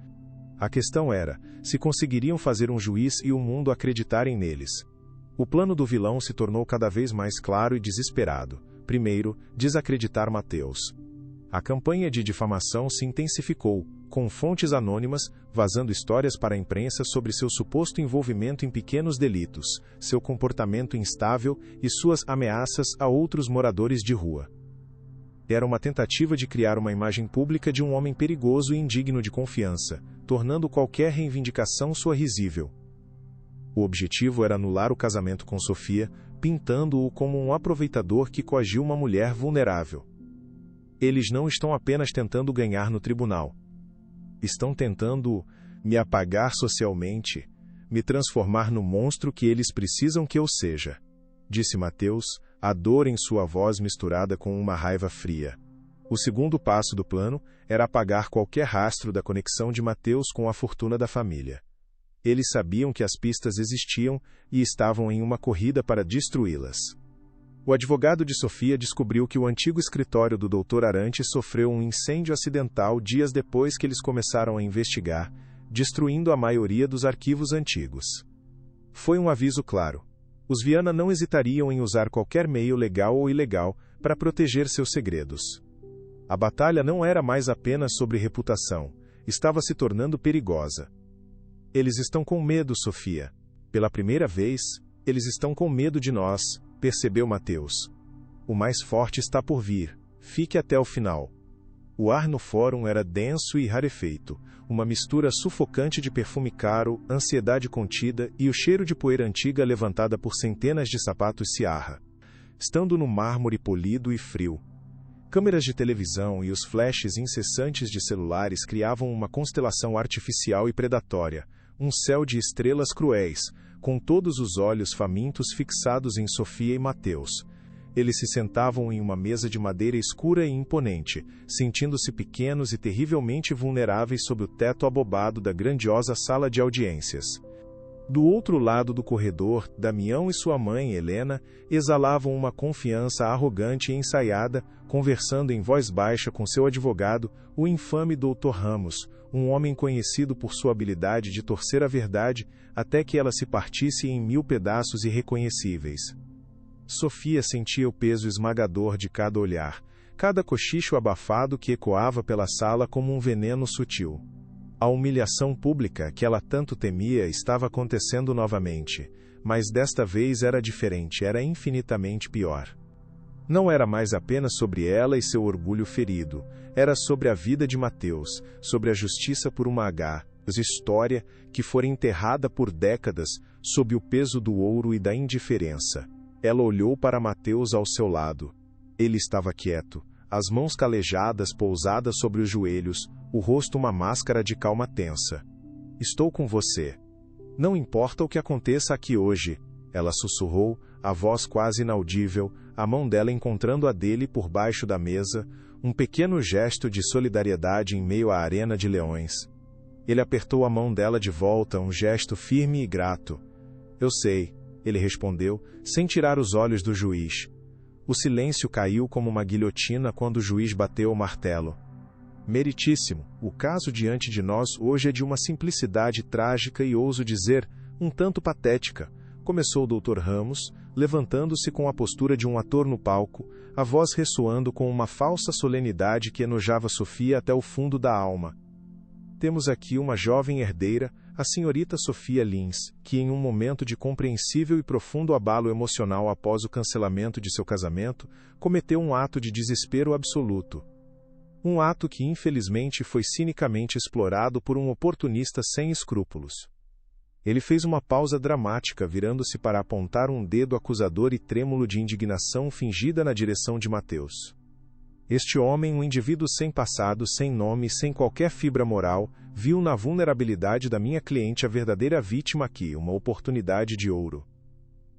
A questão era, se conseguiriam fazer um juiz e o mundo acreditarem neles. O plano do vilão se tornou cada vez mais claro e desesperado. Primeiro, desacreditar Mateus. A campanha de difamação se intensificou, com fontes anônimas, vazando histórias para a imprensa sobre seu suposto envolvimento em pequenos delitos, seu comportamento instável e suas ameaças a outros moradores de rua. Era uma tentativa de criar uma imagem pública de um homem perigoso e indigno de confiança, tornando qualquer reivindicação sua risível. O objetivo era anular o casamento com Sofia, pintando-o como um aproveitador que coagiu uma mulher vulnerável. Eles não estão apenas tentando ganhar no tribunal. Estão tentando me apagar socialmente, me transformar no monstro que eles precisam que eu seja, disse Mateus, a dor em sua voz misturada com uma raiva fria. O segundo passo do plano era apagar qualquer rastro da conexão de Mateus com a fortuna da família. Eles sabiam que as pistas existiam e estavam em uma corrida para destruí-las. O advogado de Sofia descobriu que o antigo escritório do Dr. Arantes sofreu um incêndio acidental dias depois que eles começaram a investigar, destruindo a maioria dos arquivos antigos. Foi um aviso claro. Os Viana não hesitariam em usar qualquer meio legal ou ilegal para proteger seus segredos. A batalha não era mais apenas sobre reputação, estava se tornando perigosa. Eles estão com medo, Sofia. Pela primeira vez, eles estão com medo de nós, percebeu Mateus. O mais forte está por vir. Fique até o final. O ar no fórum era denso e rarefeito, uma mistura sufocante de perfume caro, ansiedade contida e o cheiro de poeira antiga levantada por centenas de sapatos Ciarra. Estando no mármore polido e frio. Câmeras de televisão e os flashes incessantes de celulares criavam uma constelação artificial e predatória, um céu de estrelas cruéis, com todos os olhos famintos fixados em Sofia e Mateus. Eles se sentavam em uma mesa de madeira escura e imponente, sentindo-se pequenos e terrivelmente vulneráveis sob o teto abobado da grandiosa sala de audiências. Do outro lado do corredor, Damião e sua mãe, Helena, exalavam uma confiança arrogante e ensaiada, conversando em voz baixa com seu advogado, o infame Dr. Ramos, um homem conhecido por sua habilidade de torcer a verdade até que ela se partisse em 1000 pedaços irreconhecíveis. Sofia sentia o peso esmagador de cada olhar, cada cochicho abafado que ecoava pela sala como um veneno sutil. A humilhação pública que ela tanto temia estava acontecendo novamente, mas desta vez era diferente, era infinitamente pior. Não era mais apenas sobre ela e seu orgulho ferido, era sobre a vida de Mateus, sobre a justiça por uma história que fora enterrada por décadas sob o peso do ouro e da indiferença. Ela olhou para Mateus ao seu lado. Ele estava quieto, as mãos calejadas pousadas sobre os joelhos, o rosto uma máscara de calma tensa. Estou com você. Não importa o que aconteça aqui hoje, ela sussurrou, a voz quase inaudível, a mão dela encontrando a dele por baixo da mesa, um pequeno gesto de solidariedade em meio à arena de leões. Ele apertou a mão dela de volta, um gesto firme e grato. Eu sei, ele respondeu, sem tirar os olhos do juiz. O silêncio caiu como uma guilhotina quando o juiz bateu o martelo. Meritíssimo, o caso diante de nós hoje é de uma simplicidade trágica e ouso dizer, um tanto patética, começou o Dr. Ramos, levantando-se com a postura de um ator no palco, a voz ressoando com uma falsa solenidade que enojava Sofia até o fundo da alma. Temos aqui uma jovem herdeira, a senhorita Sofia Lins, que em um momento de compreensível e profundo abalo emocional após o cancelamento de seu casamento, cometeu um ato de desespero absoluto. Um ato que infelizmente foi cinicamente explorado por um oportunista sem escrúpulos. Ele fez uma pausa dramática, virando-se para apontar um dedo acusador e trêmulo de indignação fingida na direção de Mateus. Este homem, um indivíduo sem passado, sem nome, sem qualquer fibra moral, viu na vulnerabilidade da minha cliente a verdadeira vítima aqui, uma oportunidade de ouro.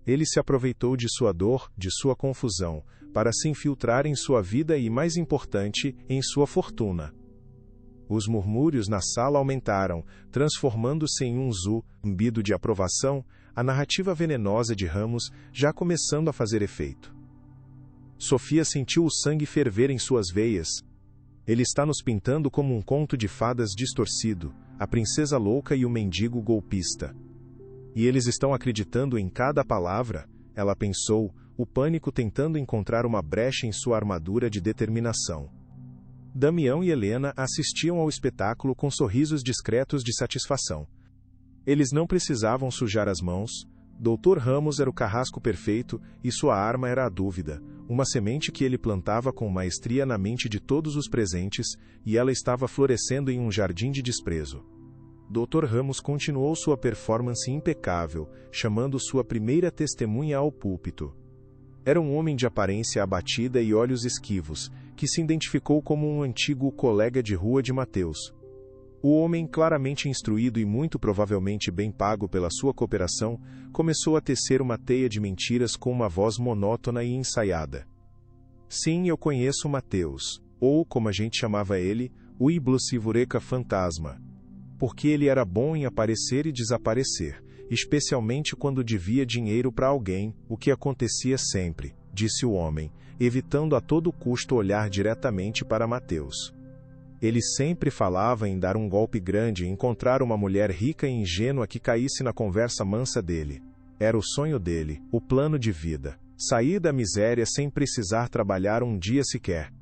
Ele se aproveitou de sua dor, de sua confusão, para se infiltrar em sua vida e, mais importante, em sua fortuna. Os murmúrios na sala aumentaram, transformando-se em um zumbido de aprovação, a narrativa venenosa de Ramos já começando a fazer efeito. Sofia sentiu o sangue ferver em suas veias. Ele está nos pintando como um conto de fadas distorcido, a princesa louca e o mendigo golpista. E eles estão acreditando em cada palavra, ela pensou, o pânico tentando encontrar uma brecha em sua armadura de determinação. Damião e Helena assistiam ao espetáculo com sorrisos discretos de satisfação. Eles não precisavam sujar as mãos. Dr. Ramos era o carrasco perfeito e sua arma era a dúvida, uma semente que ele plantava com maestria na mente de todos os presentes, e ela estava florescendo em um jardim de desprezo. Dr. Ramos continuou sua performance impecável, chamando sua primeira testemunha ao púlpito. Era um homem de aparência abatida e olhos esquivos, que se identificou como um antigo colega de rua de Mateus. O homem, claramente instruído e muito provavelmente bem pago pela sua cooperação, começou a tecer uma teia de mentiras com uma voz monótona e ensaiada. Sim, eu conheço Mateus, ou, como a gente chamava ele, o Iblucivureca Fantasma. Porque ele era bom em aparecer e desaparecer, especialmente quando devia dinheiro para alguém, o que acontecia sempre, disse o homem, evitando a todo custo olhar diretamente para Mateus. Ele sempre falava em dar um golpe grande e encontrar uma mulher rica e ingênua que caísse na conversa mansa dele. Era o sonho dele, o plano de vida. Sair da miséria sem precisar trabalhar um dia sequer.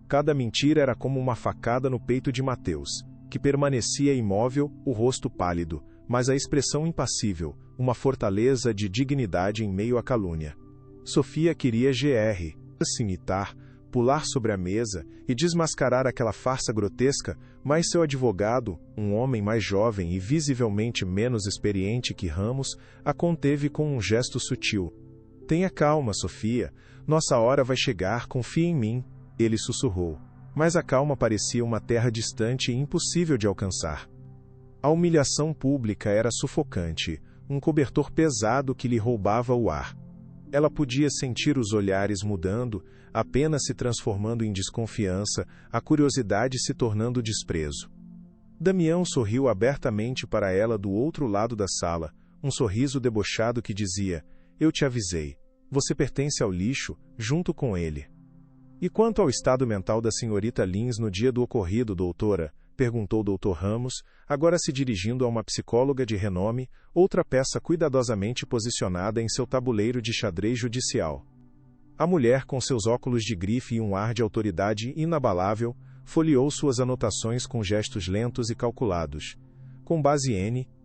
Cada mentira era como uma facada no peito de Mateus, que permanecia imóvel, o rosto pálido, mas a expressão impassível, uma fortaleza de dignidade em meio à calúnia. Sofia queria se imitar, pular sobre a mesa e desmascarar aquela farsa grotesca, mas seu advogado, um homem mais jovem e visivelmente menos experiente que Ramos, a conteve com um gesto sutil. Tenha calma, Sofia, nossa hora vai chegar, confie em mim, ele sussurrou. Mas a calma parecia uma terra distante e impossível de alcançar. A humilhação pública era sufocante, um cobertor pesado que lhe roubava o ar. Ela podia sentir os olhares mudando, a pena se transformando em desconfiança, a curiosidade se tornando desprezo. Damião sorriu abertamente para ela do outro lado da sala, um sorriso debochado que dizia: eu te avisei. Você pertence ao lixo, junto com ele. E quanto ao estado mental da senhorita Lins no dia do ocorrido, doutora? Perguntou Dr. Ramos, agora se dirigindo a uma psicóloga de renome, outra peça cuidadosamente posicionada em seu tabuleiro de xadrez judicial. A mulher, com seus óculos de grife e um ar de autoridade inabalável, folheou suas anotações com gestos lentos e calculados. Com base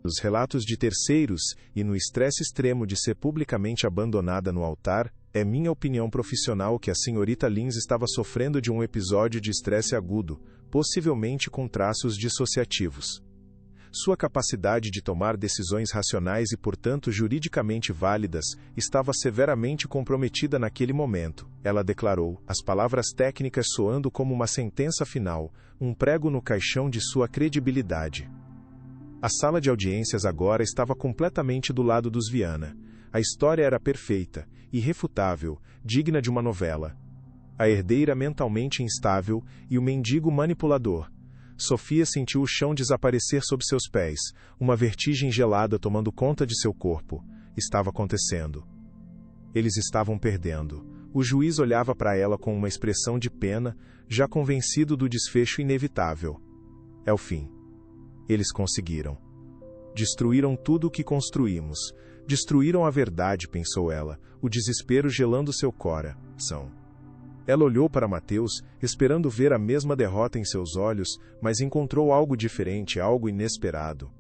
nos relatos de terceiros e no estresse extremo de ser publicamente abandonada no altar, é minha opinião profissional que a senhorita Lins estava sofrendo de um episódio de estresse agudo, possivelmente com traços dissociativos. Sua capacidade de tomar decisões racionais e, portanto, juridicamente válidas, estava severamente comprometida naquele momento, ela declarou, as palavras técnicas soando como uma sentença final, um prego no caixão de sua credibilidade. A sala de audiências agora estava completamente do lado dos Viana. A história era perfeita, irrefutável, digna de uma novela. A herdeira mentalmente instável e o mendigo manipulador. Sofia sentiu o chão desaparecer sob seus pés, uma vertigem gelada tomando conta de seu corpo. Estava acontecendo. Eles estavam perdendo. O juiz olhava para ela com uma expressão de pena, já convencido do desfecho inevitável. É o fim. Eles conseguiram. Destruíram tudo o que construímos. Destruíram a verdade, pensou ela, o desespero gelando seu coração. Ela olhou para Mateus, esperando ver a mesma derrota em seus olhos, mas encontrou algo diferente, algo inesperado.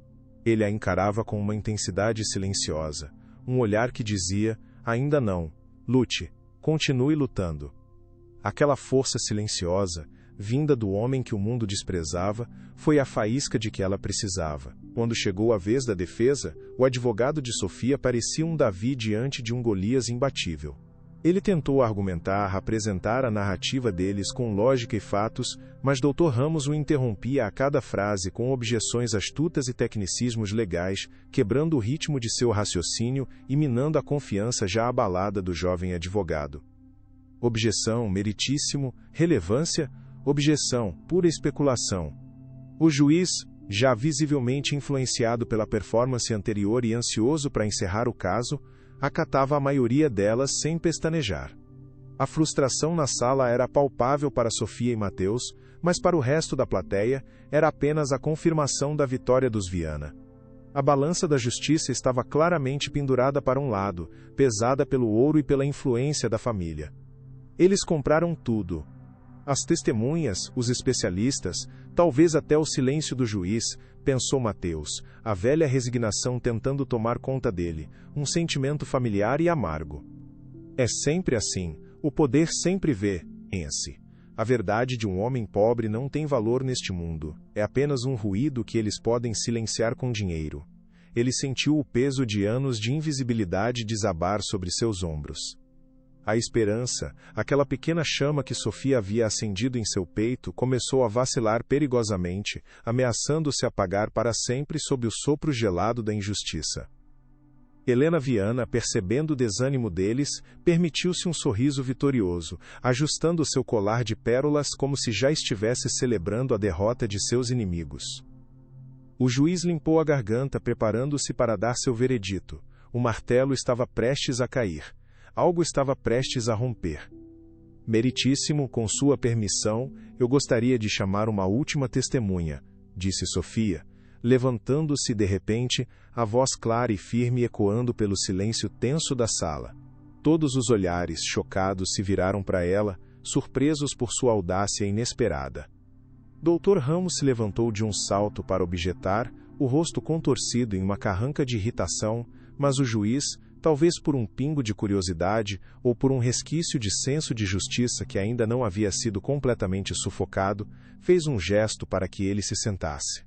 Ele a encarava com uma intensidade silenciosa, um olhar que dizia, ainda não, lute, continue lutando. Aquela força silenciosa, vinda do homem que o mundo desprezava, foi a faísca de que ela precisava. Quando chegou a vez da defesa, o advogado de Sofia parecia um Davi diante de um Golias imbatível. Ele tentou argumentar, apresentar a narrativa deles com lógica e fatos, mas Dr. Ramos o interrompia a cada frase com objeções astutas e tecnicismos legais, quebrando o ritmo de seu raciocínio e minando a confiança já abalada do jovem advogado. Objeção, meritíssimo, relevância, objeção, pura especulação. O juiz, já visivelmente influenciado pela performance anterior e ansioso para encerrar o caso, acatava a maioria delas sem pestanejar. A frustração na sala era palpável para Sofia e Mateus, mas para o resto da plateia, era apenas a confirmação da vitória dos Viana. A balança da justiça estava claramente pendurada para um lado, pesada pelo ouro e pela influência da família. Eles compraram tudo. As testemunhas, os especialistas, talvez até o silêncio do juiz, pensou Mateus, a velha resignação tentando tomar conta dele, um sentimento familiar e amargo. É sempre assim, o poder sempre vence. A verdade de um homem pobre não tem valor neste mundo, é apenas um ruído que eles podem silenciar com dinheiro. Ele sentiu o peso de anos de invisibilidade desabar sobre seus ombros. A esperança, aquela pequena chama que Sofia havia acendido em seu peito, começou a vacilar perigosamente, ameaçando se apagar para sempre sob o sopro gelado da injustiça. Helena Viana, percebendo o desânimo deles, permitiu-se um sorriso vitorioso, ajustando seu colar de pérolas como se já estivesse celebrando a derrota de seus inimigos. O juiz limpou a garganta, preparando-se para dar seu veredito. O martelo estava prestes a cair. Algo estava prestes a romper. Meritíssimo, com sua permissão, eu gostaria de chamar uma última testemunha, disse Sofia, levantando-se de repente, a voz clara e firme ecoando pelo silêncio tenso da sala. Todos os olhares, chocados, se viraram para ela, surpresos por sua audácia inesperada. Dr. Ramos se levantou de um salto para objetar, o rosto contorcido em uma carranca de irritação, mas o juiz, talvez por um pingo de curiosidade ou por um resquício de senso de justiça que ainda não havia sido completamente sufocado, fez um gesto para que ele se sentasse.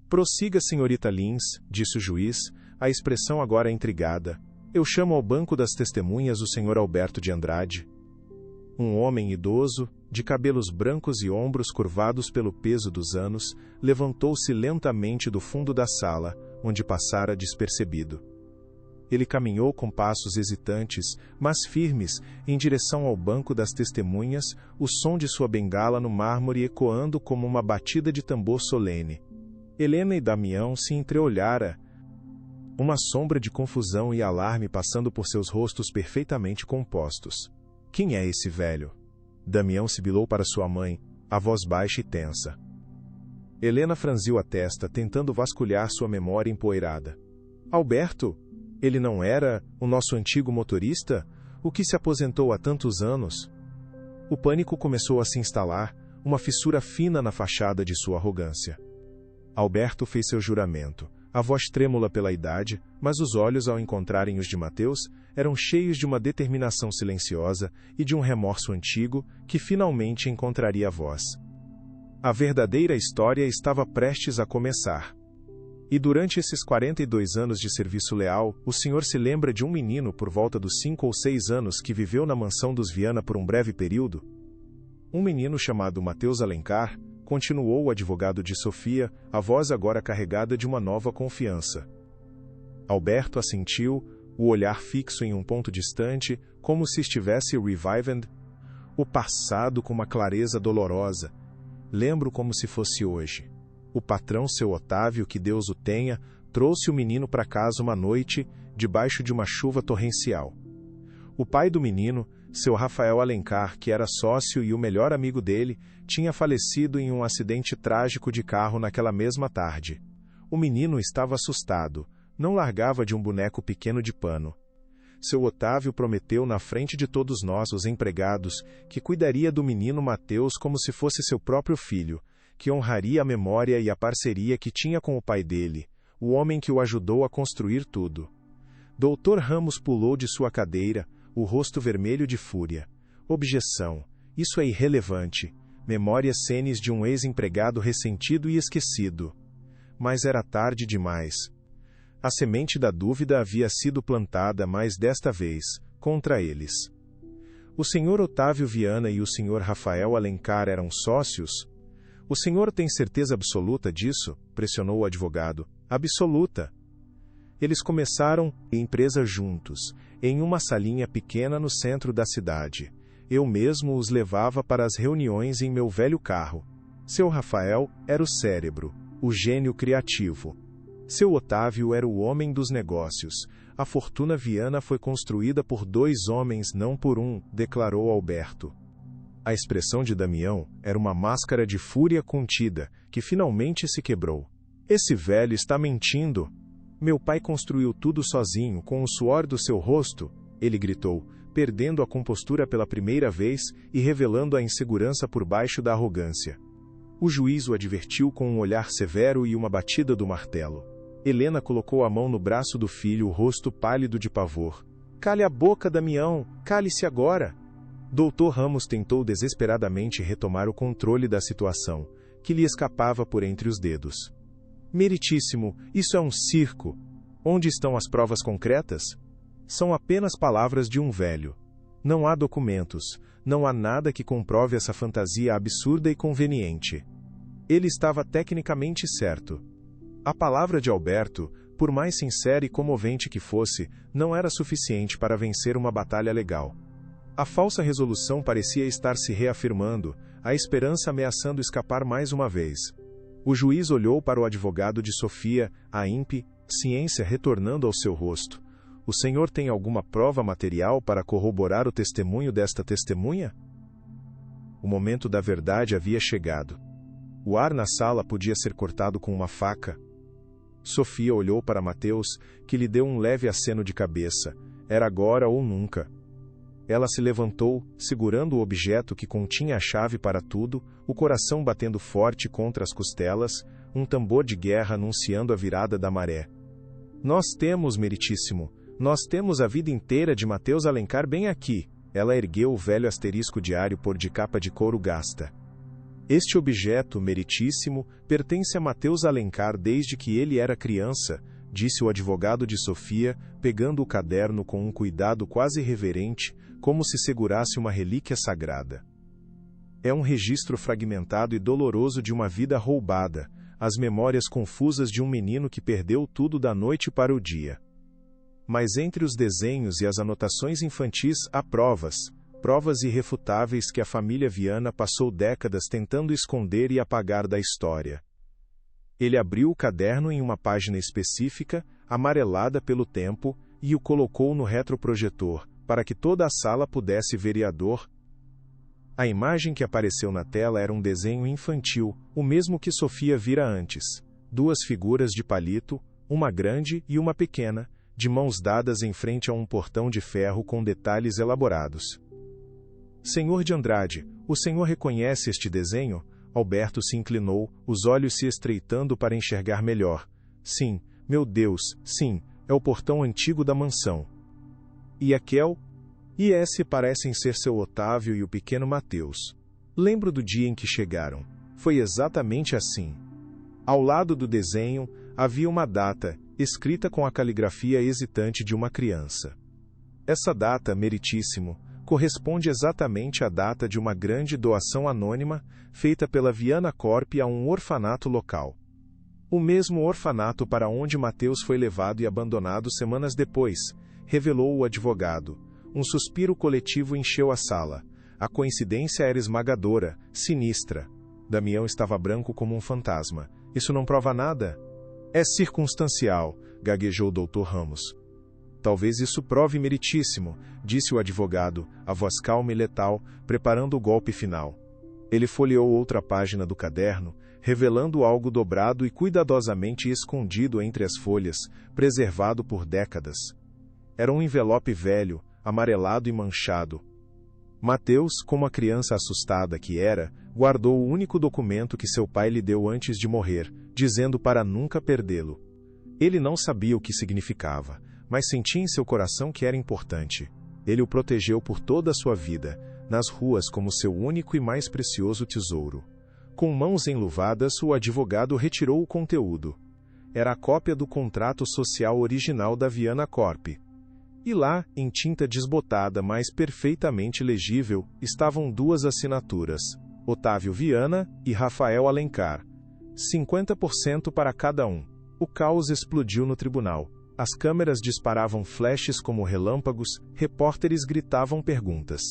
Prossiga, senhorita Lins, disse o juiz, a expressão agora intrigada. Eu chamo ao banco das testemunhas o senhor Alberto de Andrade. Um homem idoso, de cabelos brancos e ombros curvados pelo peso dos anos, levantou-se lentamente do fundo da sala, onde passara despercebido. Ele caminhou com passos hesitantes, mas firmes, em direção ao banco das testemunhas, o som de sua bengala no mármore ecoando como uma batida de tambor solene. Helena e Damião se entreolhara. uma sombra de confusão e alarme passando por seus rostos perfeitamente compostos. Quem é esse velho? Damião sibilou para sua mãe, a voz baixa e tensa. Helena franziu a testa, tentando vasculhar sua memória empoeirada. Alberto? Ele não era o nosso antigo motorista? O que se aposentou há tantos anos? O pânico começou a se instalar, uma fissura fina na fachada de sua arrogância. Alberto fez seu juramento, a voz trêmula pela idade, mas os olhos, ao encontrarem os de Mateus, eram cheios de uma determinação silenciosa e de um remorso antigo que finalmente encontraria voz. A verdadeira história estava prestes a começar. E durante esses 42 anos de serviço leal, o senhor se lembra de um menino por volta dos 5 ou 6 anos que viveu na mansão dos Viana por um breve período? Um menino chamado Mateus Alencar, continuou o advogado de Sofia, a voz agora carregada de uma nova confiança. Alberto assentiu, o olhar fixo em um ponto distante, como se estivesse revivendo o passado com uma clareza dolorosa. Lembro como se fosse hoje. O patrão, seu Otávio, que Deus o tenha, trouxe o menino para casa uma noite, debaixo de uma chuva torrencial. O pai do menino, seu Rafael Alencar, que era sócio e o melhor amigo dele, tinha falecido em um acidente trágico de carro naquela mesma tarde. O menino estava assustado, não largava de um boneco pequeno de pano. Seu Otávio prometeu na frente de todos nós, os empregados, que cuidaria do menino Mateus como se fosse seu próprio filho, que honraria a memória e a parceria que tinha com o pai dele, o homem que o ajudou a construir tudo. Doutor Ramos pulou de sua cadeira, o rosto vermelho de fúria. Objeção. Isso é irrelevante. Memórias cenes de um ex-empregado ressentido e esquecido. Mas era tarde demais. A semente da dúvida havia sido plantada, mas desta vez, contra eles. O senhor Otávio Viana e o senhor Rafael Alencar eram sócios? O senhor tem certeza absoluta disso? Pressionou o advogado. Absoluta. Eles começaram a empresa juntos, em uma salinha pequena no centro da cidade. Eu mesmo os levava para as reuniões em meu velho carro. Seu Rafael era o cérebro, o gênio criativo. Seu Otávio era o homem dos negócios. A fortuna Viana foi construída por 2 homens, não por um, declarou Alberto. A expressão de Damião era uma máscara de fúria contida, que finalmente se quebrou. Esse velho está mentindo. Meu pai construiu tudo sozinho, com o suor do seu rosto, ele gritou, perdendo a compostura pela primeira vez e revelando a insegurança por baixo da arrogância. O juiz o advertiu com um olhar severo e uma batida do martelo. Helena colocou a mão no braço do filho, o rosto pálido de pavor. Cale a boca, Damião! Cale-se agora! Doutor Ramos tentou desesperadamente retomar o controle da situação, que lhe escapava por entre os dedos. Meritíssimo, isso é um circo. Onde estão as provas concretas? São apenas palavras de um velho. Não há documentos, não há nada que comprove essa fantasia absurda e conveniente. Ele estava tecnicamente certo. A palavra de Alberto, por mais sincera e comovente que fosse, não era suficiente para vencer uma batalha legal. A falsa resolução parecia estar se reafirmando, a esperança ameaçando escapar mais uma vez. O juiz olhou para o advogado de Sofia, a ímpe, ciência retornando ao seu rosto. O senhor tem alguma prova material para corroborar o testemunho desta testemunha? O momento da verdade havia chegado. O ar na sala podia ser cortado com uma faca. Sofia olhou para Mateus, que lhe deu um leve aceno de cabeça. Era agora ou nunca. Ela se levantou, segurando o objeto que continha a chave para tudo, o coração batendo forte contra as costelas, um tambor de guerra anunciando a virada da maré. Nós temos, meritíssimo, nós temos a vida inteira de Mateus Alencar bem aqui. Ela ergueu o velho asterisco diário por de capa de couro gasta. Este objeto, meritíssimo, pertence a Mateus Alencar desde que ele era criança, disse o advogado de Sofia, pegando o caderno com um cuidado quase reverente, como se segurasse uma relíquia sagrada. É um registro fragmentado e doloroso de uma vida roubada, as memórias confusas de um menino que perdeu tudo da noite para o dia. Mas entre os desenhos e as anotações infantis há provas irrefutáveis que a família Viana passou décadas tentando esconder e apagar da história. Ele abriu o caderno em uma página específica, amarelada pelo tempo, e o colocou no retroprojetor, para que toda a sala pudesse ver a dor. A imagem que apareceu na tela era um desenho infantil, o mesmo que Sofia vira antes. Duas figuras de palito, uma grande e uma pequena, de mãos dadas em frente a um portão de ferro com detalhes elaborados. Senhor de Andrade, o senhor reconhece este desenho? Alberto se inclinou, os olhos se estreitando para enxergar melhor. Sim, meu Deus, sim, é o portão antigo da mansão. E aquele? E esse parecem ser seu Otávio e o pequeno Mateus. Lembro do dia em que chegaram. Foi exatamente assim. Ao lado do desenho, havia uma data, escrita com a caligrafia hesitante de uma criança. Essa data, meritíssimo, corresponde exatamente à data de uma grande doação anônima, feita pela Viana Corp a um orfanato local. O mesmo orfanato para onde Mateus foi levado e abandonado semanas depois, revelou o advogado. Um suspiro coletivo encheu a sala. A coincidência era esmagadora, sinistra. Damião estava branco como um fantasma. Isso não prova nada? É circunstancial, gaguejou o Dr. Ramos. Talvez isso prove meritíssimo, disse o advogado, a voz calma e letal, preparando o golpe final. Ele folheou outra página do caderno, revelando algo dobrado e cuidadosamente escondido entre as folhas, preservado por décadas. Era um envelope velho, amarelado e manchado. Mateus, como a criança assustada que era, guardou o único documento que seu pai lhe deu antes de morrer, dizendo para nunca perdê-lo. Ele não sabia o que significava, mas sentia em seu coração que era importante. Ele o protegeu por toda a sua vida, nas ruas como seu único e mais precioso tesouro. Com mãos enluvadas, o advogado retirou o conteúdo. Era a cópia do contrato social original da Viana Corp. E lá, em tinta desbotada, mas perfeitamente legível, estavam duas assinaturas: Otávio Viana e Rafael Alencar. 50% para cada um. O caos explodiu no tribunal. As câmeras disparavam flashes como relâmpagos, repórteres gritavam perguntas.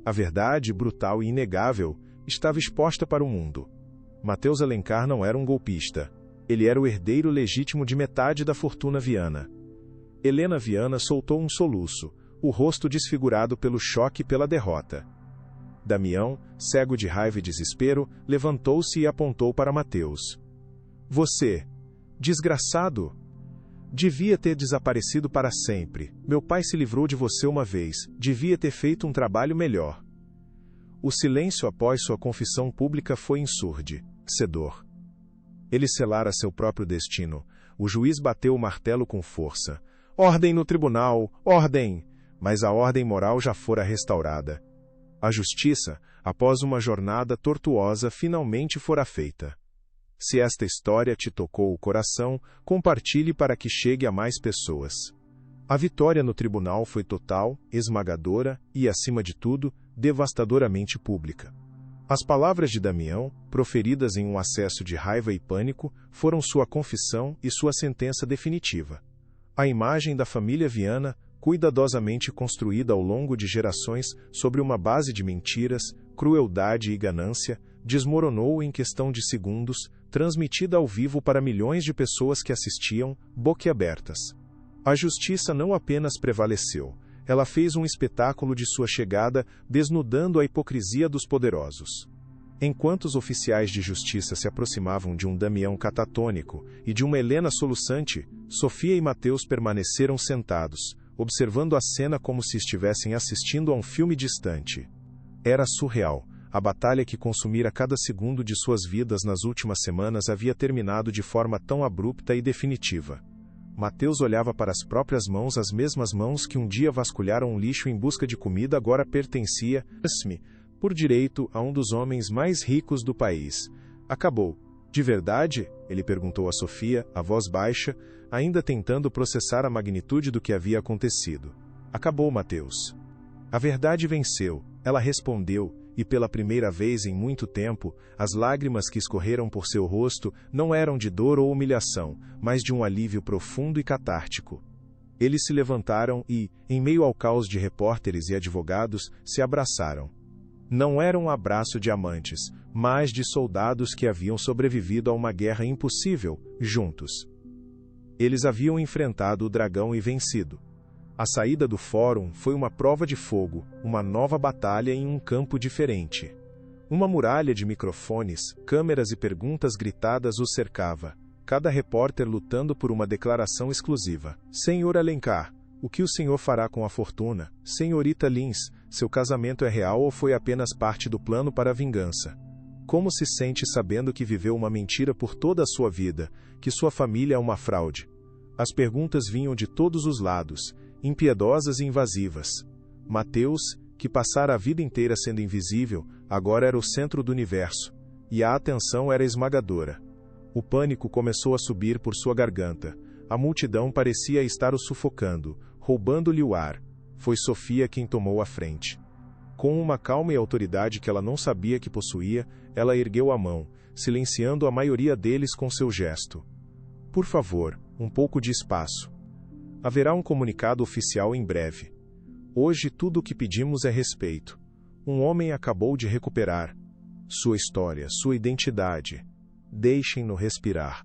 A verdade, brutal e inegável, estava exposta para o mundo. Mateus Alencar não era um golpista. Ele era o herdeiro legítimo de metade da fortuna Viana. Helena Viana soltou um soluço, o rosto desfigurado pelo choque e pela derrota. Damião, cego de raiva e desespero, levantou-se e apontou para Mateus. Você, desgraçado! Devia ter desaparecido para sempre. Meu pai se livrou de você uma vez. Devia ter feito um trabalho melhor. O silêncio após sua confissão pública foi ensurdecedor. Ele selara seu próprio destino. O juiz bateu o martelo com força. Ordem no tribunal! Ordem! Mas a ordem moral já fora restaurada. A justiça, após uma jornada tortuosa, finalmente fora feita. Se esta história te tocou o coração, compartilhe para que chegue a mais pessoas. A vitória no tribunal foi total, esmagadora e, acima de tudo, devastadoramente pública. As palavras de Damião, proferidas em um acesso de raiva e pânico, foram sua confissão e sua sentença definitiva. A imagem da família Viana, cuidadosamente construída ao longo de gerações sobre uma base de mentiras, crueldade e ganância, desmoronou em questão de segundos, transmitida ao vivo para milhões de pessoas que assistiam, boquiabertas. A justiça não apenas prevaleceu, ela fez um espetáculo de sua chegada, desnudando a hipocrisia dos poderosos. Enquanto os oficiais de justiça se aproximavam de um Damião catatônico e de uma Helena soluçante, Sofia e Mateus permaneceram sentados, observando a cena como se estivessem assistindo a um filme distante. Era surreal. A batalha que consumira cada segundo de suas vidas nas últimas semanas havia terminado de forma tão abrupta e definitiva. Mateus olhava para as próprias mãos, as mesmas mãos que um dia vasculharam um lixo em busca de comida agora pertencia, por direito, a um dos homens mais ricos do país. Acabou. De verdade? Ele perguntou a Sofia, a voz baixa, ainda tentando processar a magnitude do que havia acontecido. Acabou, Mateus. A verdade venceu, ela respondeu, e pela primeira vez em muito tempo, as lágrimas que escorreram por seu rosto não eram de dor ou humilhação, mas de um alívio profundo e catártico. Eles se levantaram e, em meio ao caos de repórteres e advogados, se abraçaram. Não era um abraço de amantes, mas de soldados que haviam sobrevivido a uma guerra impossível, juntos. Eles haviam enfrentado o dragão e vencido. A saída do fórum foi uma prova de fogo, uma nova batalha em um campo diferente. Uma muralha de microfones, câmeras e perguntas gritadas os cercava, cada repórter lutando por uma declaração exclusiva. Senhor Alencar, o que o senhor fará com a fortuna? Senhorita Lins, seu casamento é real ou foi apenas parte do plano para a vingança? Como se sente sabendo que viveu uma mentira por toda a sua vida, que sua família é uma fraude? As perguntas vinham de todos os lados, impiedosas e invasivas. Mateus, que passara a vida inteira sendo invisível, agora era o centro do universo, e a atenção era esmagadora. O pânico começou a subir por sua garganta. A multidão parecia estar o sufocando, roubando-lhe o ar. Foi Sofia quem tomou a frente. Com uma calma e autoridade que ela não sabia que possuía, ela ergueu a mão, silenciando a maioria deles com seu gesto. Por favor, um pouco de espaço. Haverá um comunicado oficial em breve. Hoje tudo o que pedimos é respeito. Um homem acabou de recuperar sua história, sua identidade. Deixem-no respirar.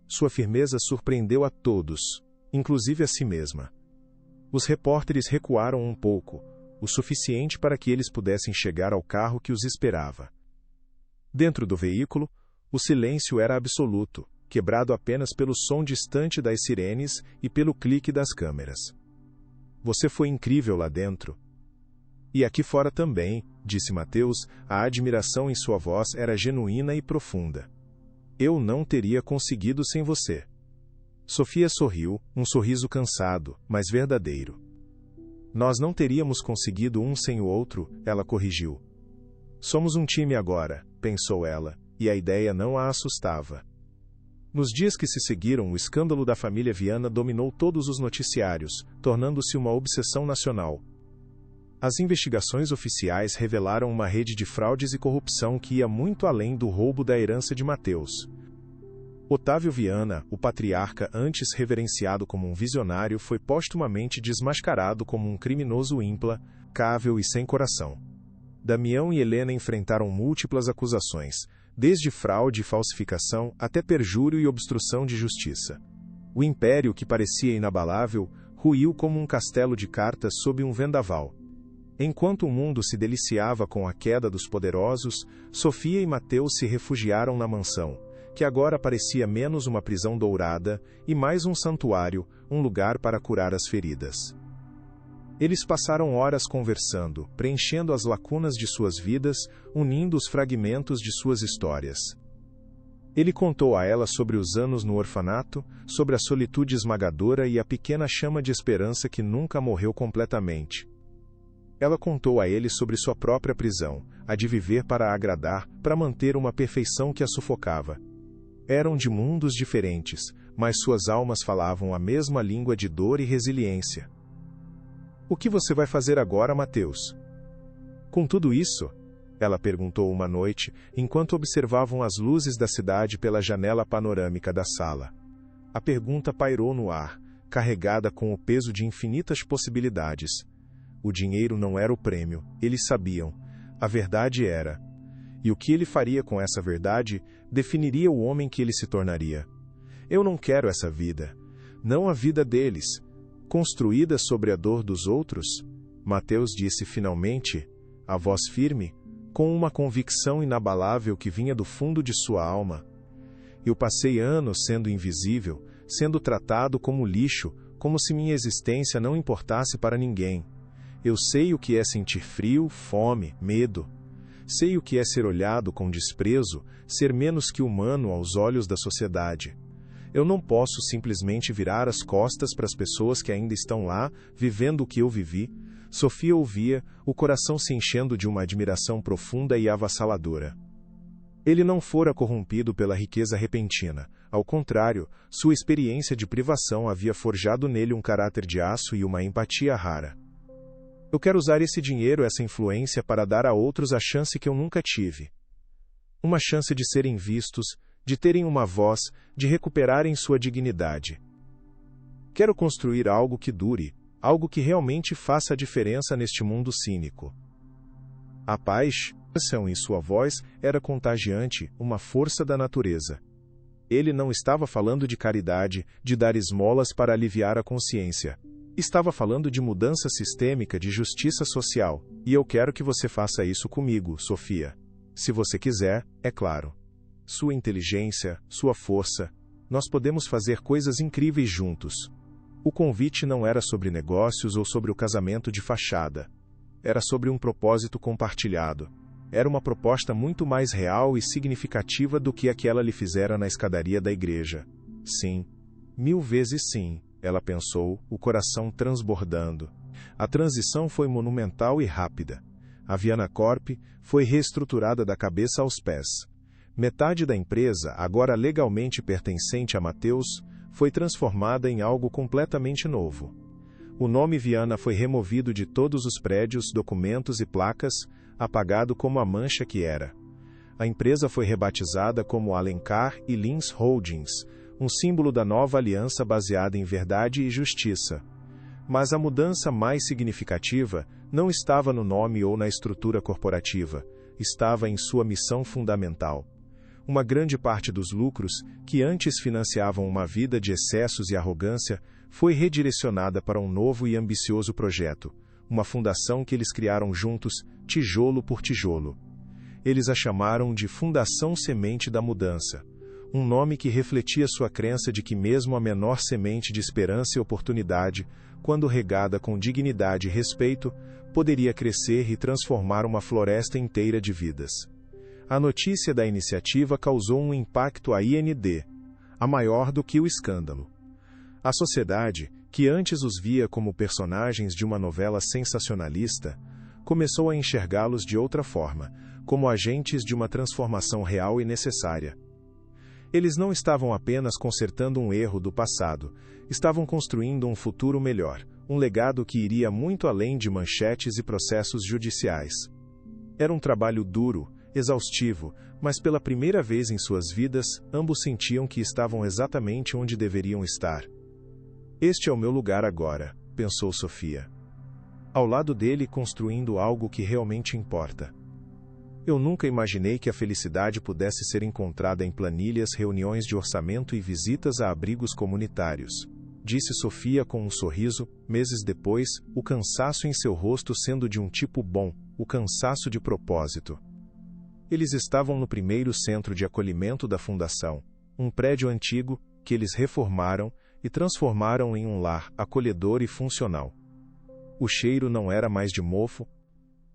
Sua firmeza surpreendeu a todos, inclusive a si mesma. Os repórteres recuaram um pouco, o suficiente para que eles pudessem chegar ao carro que os esperava. Dentro do veículo, o silêncio era absoluto, quebrado apenas pelo som distante das sirenes e pelo clique das câmeras. Você foi incrível lá dentro. E aqui fora também, disse Mateus, a admiração em sua voz era genuína e profunda. Eu não teria conseguido sem você. Sofia sorriu, um sorriso cansado, mas verdadeiro. Nós não teríamos conseguido um sem o outro, ela corrigiu. Somos um time agora, pensou ela, e a ideia não a assustava. Nos dias que se seguiram, o escândalo da família Viana dominou todos os noticiários, tornando-se uma obsessão nacional. As investigações oficiais revelaram uma rede de fraudes e corrupção que ia muito além do roubo da herança de Mateus. Otávio Viana, o patriarca antes reverenciado como um visionário, foi postumamente desmascarado como um criminoso implacável e sem coração. Damião e Helena enfrentaram múltiplas acusações, desde fraude e falsificação até perjúrio e obstrução de justiça. O império, que parecia inabalável, ruiu como um castelo de cartas sob um vendaval. Enquanto o mundo se deliciava com a queda dos poderosos, Sofia e Mateus se refugiaram na mansão, que agora parecia menos uma prisão dourada e mais um santuário, um lugar para curar as feridas. Eles passaram horas conversando, preenchendo as lacunas de suas vidas, unindo os fragmentos de suas histórias. Ele contou a ela sobre os anos no orfanato, sobre a solitude esmagadora e a pequena chama de esperança que nunca morreu completamente. Ela contou a ele sobre sua própria prisão, a de viver para agradar, para manter uma perfeição que a sufocava. Eram de mundos diferentes, mas suas almas falavam a mesma língua de dor e resiliência. O que você vai fazer agora, Mateus? Com tudo isso? Ela perguntou uma noite, enquanto observavam as luzes da cidade pela janela panorâmica da sala. A pergunta pairou no ar, carregada com o peso de infinitas possibilidades. O dinheiro não era o prêmio, eles sabiam. A verdade era. E o que ele faria com essa verdade definiria o homem que ele se tornaria. Eu não quero essa vida. Não a vida deles. Construída sobre a dor dos outros, Mateus disse finalmente, a voz firme, com uma convicção inabalável que vinha do fundo de sua alma. Eu passei anos sendo invisível, sendo tratado como lixo, como se minha existência não importasse para ninguém. Eu sei o que é sentir frio, fome, medo. Sei o que é ser olhado com desprezo, ser menos que humano aos olhos da sociedade. Eu não posso simplesmente virar as costas para as pessoas que ainda estão lá, vivendo o que eu vivi. Sofia ouvia, o coração se enchendo de uma admiração profunda e avassaladora. Ele não fora corrompido pela riqueza repentina. Ao contrário, sua experiência de privação havia forjado nele um caráter de aço e uma empatia rara. Eu quero usar esse dinheiro, essa influência, para dar a outros a chance que eu nunca tive. Uma chance de serem vistos, de terem uma voz, de recuperarem sua dignidade. Quero construir algo que dure, algo que realmente faça a diferença neste mundo cínico. A paixão em sua voz era contagiante, uma força da natureza. Ele não estava falando de caridade, de dar esmolas para aliviar a consciência. Estava falando de mudança sistêmica, de justiça social. E eu quero que você faça isso comigo, Sofia. Se você quiser, é claro. Sua inteligência, sua força. Nós podemos fazer coisas incríveis juntos. O convite não era sobre negócios ou sobre o casamento de fachada. Era sobre um propósito compartilhado. Era uma proposta muito mais real e significativa do que aquela lhe fizera na escadaria da igreja. Sim, 1000 vezes sim, ela pensou, o coração transbordando. A transição foi monumental e rápida. A Viana Corp foi reestruturada da cabeça aos pés. Metade da empresa, agora legalmente pertencente a Mateus, foi transformada em algo completamente novo. O nome Viana foi removido de todos os prédios, documentos e placas, apagado como a mancha que era. A empresa foi rebatizada como Alencar e Lins Holdings, um símbolo da nova aliança baseada em verdade e justiça. Mas a mudança mais significativa não estava no nome ou na estrutura corporativa, estava em sua missão fundamental. Uma grande parte dos lucros, que antes financiavam uma vida de excessos e arrogância, foi redirecionada para um novo e ambicioso projeto, uma fundação que eles criaram juntos, tijolo por tijolo. Eles a chamaram de Fundação Semente da Mudança, um nome que refletia sua crença de que mesmo a menor semente de esperança e oportunidade, quando regada com dignidade e respeito, poderia crescer e transformar uma floresta inteira de vidas. A notícia da iniciativa causou um impacto à IND, a maior do que o escândalo. A sociedade, que antes os via como personagens de uma novela sensacionalista, começou a enxergá-los de outra forma, como agentes de uma transformação real e necessária. Eles não estavam apenas consertando um erro do passado, estavam construindo um futuro melhor, um legado que iria muito além de manchetes e processos judiciais. Era um trabalho duro, exaustivo, mas pela primeira vez em suas vidas, ambos sentiam que estavam exatamente onde deveriam estar. Este é o meu lugar agora, pensou Sofia. Ao lado dele, construindo algo que realmente importa. Eu nunca imaginei que a felicidade pudesse ser encontrada em planilhas, reuniões de orçamento e visitas a abrigos comunitários, disse Sofia com um sorriso, meses depois, o cansaço em seu rosto sendo de um tipo bom, o cansaço de propósito. Eles estavam no primeiro centro de acolhimento da fundação, um prédio antigo, que eles reformaram e transformaram em um lar acolhedor e funcional. O cheiro não era mais de mofo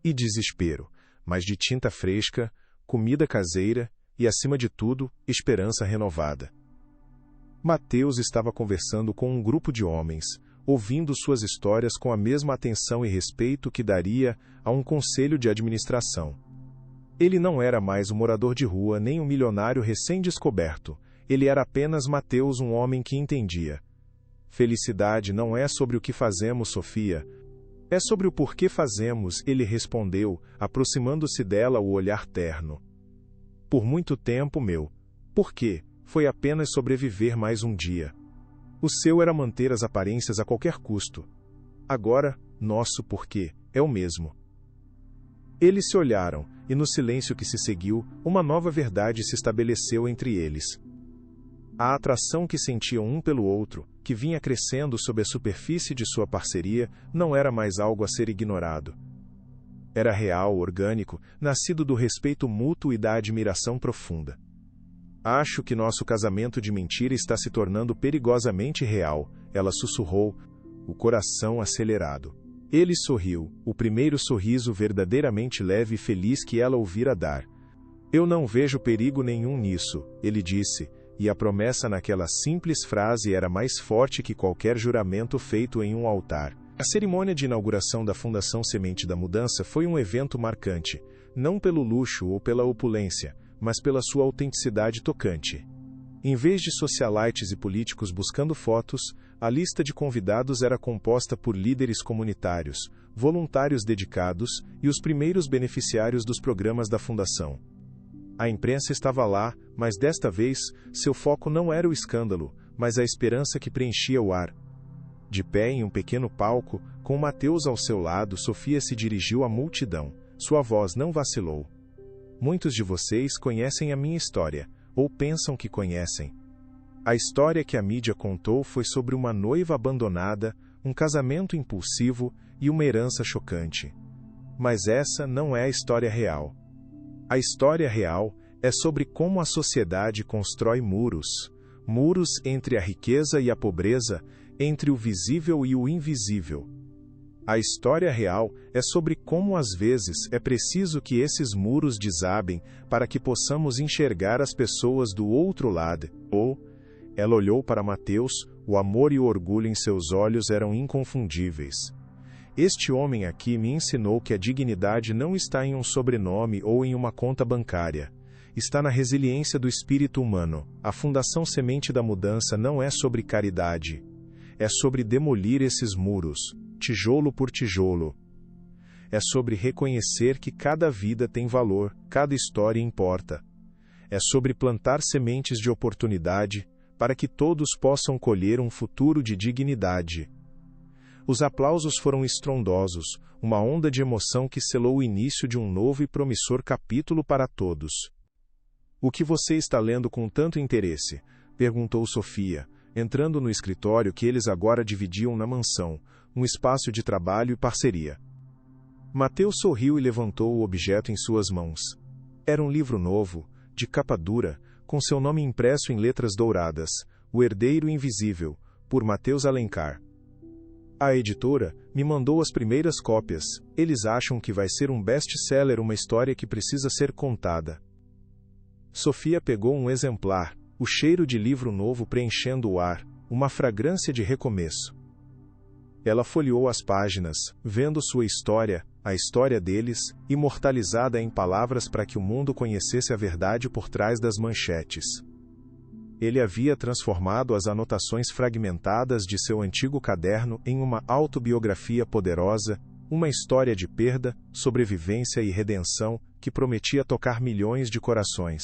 e desespero, mas de tinta fresca, comida caseira e, acima de tudo, esperança renovada. Mateus estava conversando com um grupo de homens, ouvindo suas histórias com a mesma atenção e respeito que daria a um conselho de administração. Ele não era mais um morador de rua nem um milionário recém-descoberto. Ele era apenas Mateus, um homem que entendia. Felicidade não é sobre o que fazemos, Sofia. É sobre o porquê fazemos, ele respondeu, aproximando-se dela o olhar terno. Por muito tempo, meu porquê foi apenas sobreviver mais um dia. O seu era manter as aparências a qualquer custo. Agora, nosso porquê é o mesmo. Eles se olharam, e no silêncio que se seguiu, uma nova verdade se estabeleceu entre eles. A atração que sentiam um pelo outro, que vinha crescendo sob a superfície de sua parceria, não era mais algo a ser ignorado. Era real, orgânico, nascido do respeito mútuo e da admiração profunda. Acho que nosso casamento de mentira está se tornando perigosamente real, ela sussurrou, o coração acelerado. Ele sorriu, o primeiro sorriso verdadeiramente leve e feliz que ela ouvira dar. Eu não vejo perigo nenhum nisso, ele disse, e a promessa naquela simples frase era mais forte que qualquer juramento feito em um altar. A cerimônia de inauguração da Fundação Semente da Mudança foi um evento marcante, não pelo luxo ou pela opulência, mas pela sua autenticidade tocante. Em vez de socialites e políticos buscando fotos, a lista de convidados era composta por líderes comunitários, voluntários dedicados e os primeiros beneficiários dos programas da Fundação. A imprensa estava lá, mas desta vez, seu foco não era o escândalo, mas a esperança que preenchia o ar. De pé em um pequeno palco, com Mateus ao seu lado, Sofia se dirigiu à multidão. Sua voz não vacilou. Muitos de vocês conhecem a minha história, ou pensam que conhecem. A história que a mídia contou foi sobre uma noiva abandonada, um casamento impulsivo e uma herança chocante. Mas essa não é a história real. A história real é sobre como a sociedade constrói muros. Muros entre a riqueza e a pobreza, entre o visível e o invisível. A história real é sobre como às vezes é preciso que esses muros desabem para que possamos enxergar as pessoas do outro lado. Ela olhou para Mateus, o amor e o orgulho em seus olhos eram inconfundíveis. Este homem aqui me ensinou que a dignidade não está em um sobrenome ou em uma conta bancária. Está na resiliência do espírito humano. A fundação semente da mudança não é sobre caridade. É sobre demolir esses muros, tijolo por tijolo. É sobre reconhecer que cada vida tem valor, cada história importa. É sobre plantar sementes de oportunidade, para que todos possam colher um futuro de dignidade. Os aplausos foram estrondosos, uma onda de emoção que selou o início de um novo e promissor capítulo para todos. O que você está lendo com tanto interesse? Perguntou Sofia, entrando no escritório que eles agora dividiam na mansão, um espaço de trabalho e parceria. Mateus sorriu e levantou o objeto em suas mãos. Era um livro novo, de capa dura, com seu nome impresso em letras douradas, O Herdeiro Invisível, por Mateus Alencar. A editora me mandou as primeiras cópias. Eles acham que vai ser um best-seller, uma história que precisa ser contada. Sofia pegou um exemplar, o cheiro de livro novo preenchendo o ar, uma fragrância de recomeço. Ela folheou as páginas, vendo sua história, a história deles, imortalizada em palavras para que o mundo conhecesse a verdade por trás das manchetes. Ele havia transformado as anotações fragmentadas de seu antigo caderno em uma autobiografia poderosa, uma história de perda, sobrevivência e redenção que prometia tocar milhões de corações.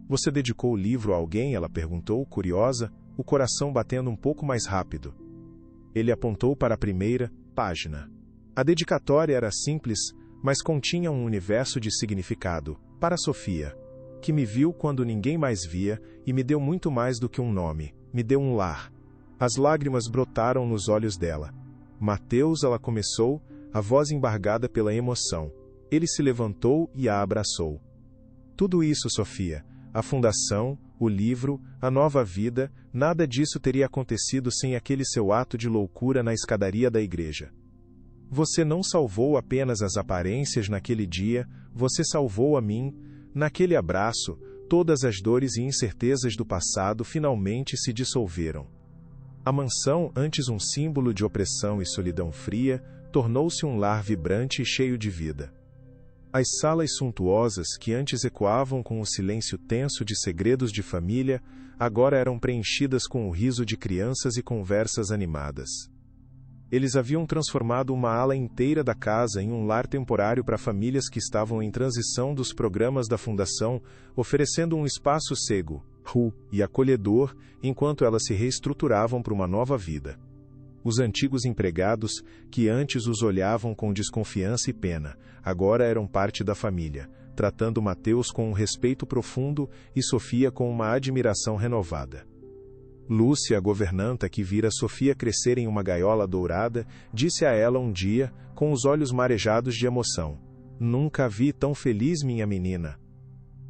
Você dedicou o livro a alguém? Ela perguntou, curiosa, o coração batendo um pouco mais rápido. Ele apontou para a primeira página. A dedicatória era simples, mas continha um universo de significado, para Sofia, que me viu quando ninguém mais via e me deu muito mais do que um nome, me deu um lar. As lágrimas brotaram nos olhos dela. Mateus, ela começou, a voz embargada pela emoção. Ele se levantou e a abraçou. Tudo isso, Sofia, a fundação, o livro, a nova vida, nada disso teria acontecido sem aquele seu ato de loucura na escadaria da igreja. Você não salvou apenas as aparências naquele dia, você salvou a mim. Naquele abraço, todas as dores e incertezas do passado finalmente se dissolveram. A mansão, antes um símbolo de opressão e solidão fria, tornou-se um lar vibrante e cheio de vida. As salas suntuosas, que antes ecoavam com o silêncio tenso de segredos de família, agora eram preenchidas com o riso de crianças e conversas animadas. Eles haviam transformado uma ala inteira da casa em um lar temporário para famílias que estavam em transição dos programas da fundação, oferecendo um espaço cego, e acolhedor, enquanto elas se reestruturavam para uma nova vida. Os antigos empregados, que antes os olhavam com desconfiança e pena, agora eram parte da família, tratando Mateus com um respeito profundo e Sofia com uma admiração renovada. Lúcia, a governanta que vira Sofia crescer em uma gaiola dourada, disse a ela um dia, com os olhos marejados de emoção: "Nunca a vi tão feliz, minha menina."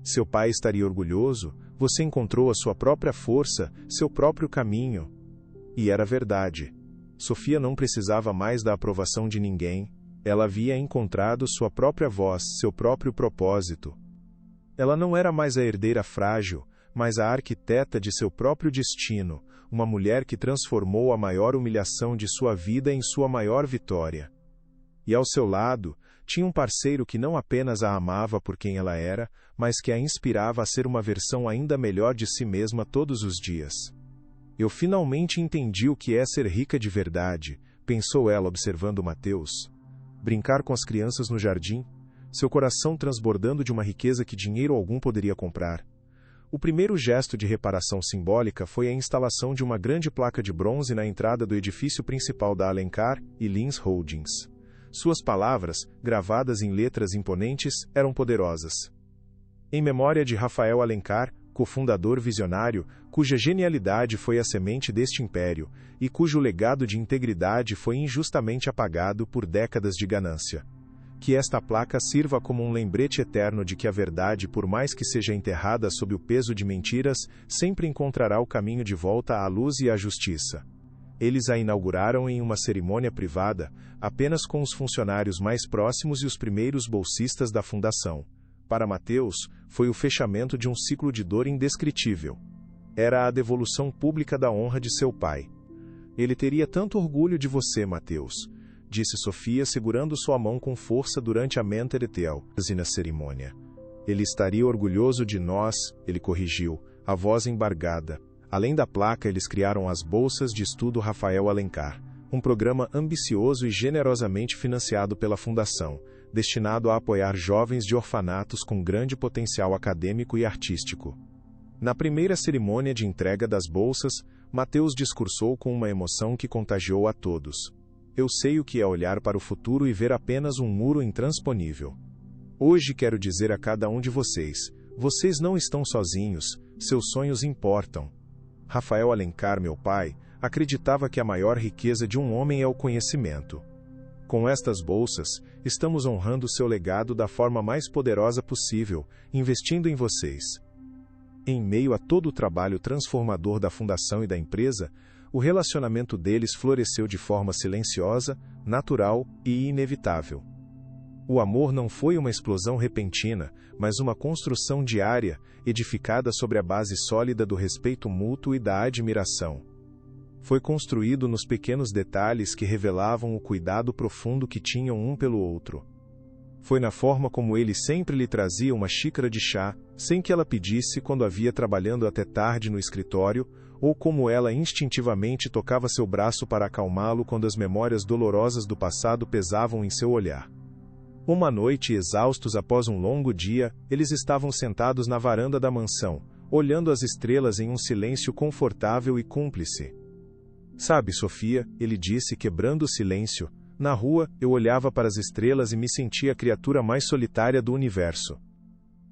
Seu pai estaria orgulhoso, você encontrou a sua própria força, seu próprio caminho. E era verdade. Sofia não precisava mais da aprovação de ninguém, ela havia encontrado sua própria voz, seu próprio propósito. Ela não era mais a herdeira frágil, mas a arquiteta de seu próprio destino, uma mulher que transformou a maior humilhação de sua vida em sua maior vitória. E ao seu lado, tinha um parceiro que não apenas a amava por quem ela era, mas que a inspirava a ser uma versão ainda melhor de si mesma todos os dias. Eu finalmente entendi o que é ser rica de verdade, pensou ela observando Mateus. Brincar com as crianças no jardim, seu coração transbordando de uma riqueza que dinheiro algum poderia comprar. O primeiro gesto de reparação simbólica foi a instalação de uma grande placa de bronze na entrada do edifício principal da Alencar e Lins Holdings. Suas palavras, gravadas em letras imponentes, eram poderosas. Em memória de Rafael Alencar, cofundador visionário, cuja genialidade foi a semente deste império, e cujo legado de integridade foi injustamente apagado por décadas de ganância. Que esta placa sirva como um lembrete eterno de que a verdade, por mais que seja enterrada sob o peso de mentiras, sempre encontrará o caminho de volta à luz e à justiça. Eles a inauguraram em uma cerimônia privada, apenas com os funcionários mais próximos e os primeiros bolsistas da fundação. Para Mateus, foi o fechamento de um ciclo de dor indescritível. Era a devolução pública da honra de seu pai. Ele teria tanto orgulho de você, Mateus, disse Sofia segurando sua mão com força durante a Menter Etel, na cerimônia. Ele estaria orgulhoso de nós, ele corrigiu, a voz embargada. Além da placa, eles criaram as Bolsas de Estudo Rafael Alencar, um programa ambicioso e generosamente financiado pela Fundação, destinado a apoiar jovens de orfanatos com grande potencial acadêmico e artístico. Na primeira cerimônia de entrega das bolsas, Mateus discursou com uma emoção que contagiou a todos. Eu sei o que é olhar para o futuro e ver apenas um muro intransponível. Hoje quero dizer a cada um de vocês, vocês não estão sozinhos, seus sonhos importam. Rafael Alencar, meu pai, acreditava que a maior riqueza de um homem é o conhecimento. Com estas bolsas, estamos honrando seu legado da forma mais poderosa possível, investindo em vocês. Em meio a todo o trabalho transformador da fundação e da empresa, o relacionamento deles floresceu de forma silenciosa, natural e inevitável. O amor não foi uma explosão repentina, mas uma construção diária, edificada sobre a base sólida do respeito mútuo e da admiração. Foi construído nos pequenos detalhes que revelavam o cuidado profundo que tinham um pelo outro. Foi na forma como ele sempre lhe trazia uma xícara de chá, sem que ela pedisse quando havia trabalhando até tarde no escritório, ou como ela instintivamente tocava seu braço para acalmá-lo quando as memórias dolorosas do passado pesavam em seu olhar. Uma noite, exaustos após um longo dia, eles estavam sentados na varanda da mansão, olhando as estrelas em um silêncio confortável e cúmplice. Sabe, Sofia, ele disse, quebrando o silêncio, na rua, eu olhava para as estrelas e me sentia a criatura mais solitária do universo.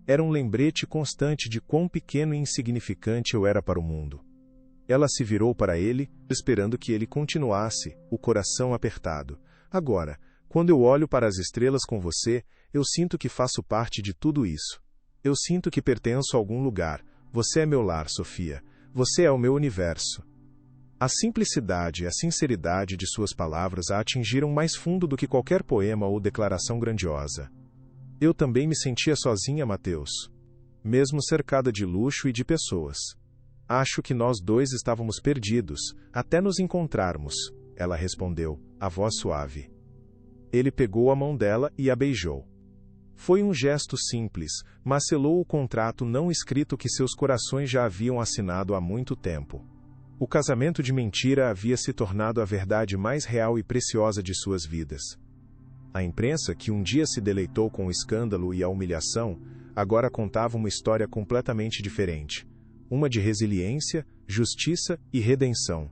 Era um lembrete constante de quão pequeno e insignificante eu era para o mundo. Ela se virou para ele, esperando que ele continuasse, o coração apertado. Agora, quando eu olho para as estrelas com você, eu sinto que faço parte de tudo isso. Eu sinto que pertenço a algum lugar. Você é meu lar, Sofia. Você é o meu universo. A simplicidade e a sinceridade de suas palavras a atingiram mais fundo do que qualquer poema ou declaração grandiosa. Eu também me sentia sozinha, Mateus. Mesmo cercada de luxo e de pessoas. Acho que nós dois estávamos perdidos, até nos encontrarmos, ela respondeu, a voz suave. Ele pegou a mão dela e a beijou. Foi um gesto simples, mas selou o contrato não escrito que seus corações já haviam assinado há muito tempo. O casamento de mentira havia se tornado a verdade mais real e preciosa de suas vidas. A imprensa, que um dia se deleitou com o escândalo e a humilhação, agora contava uma história completamente diferente. Uma de resiliência, justiça e redenção.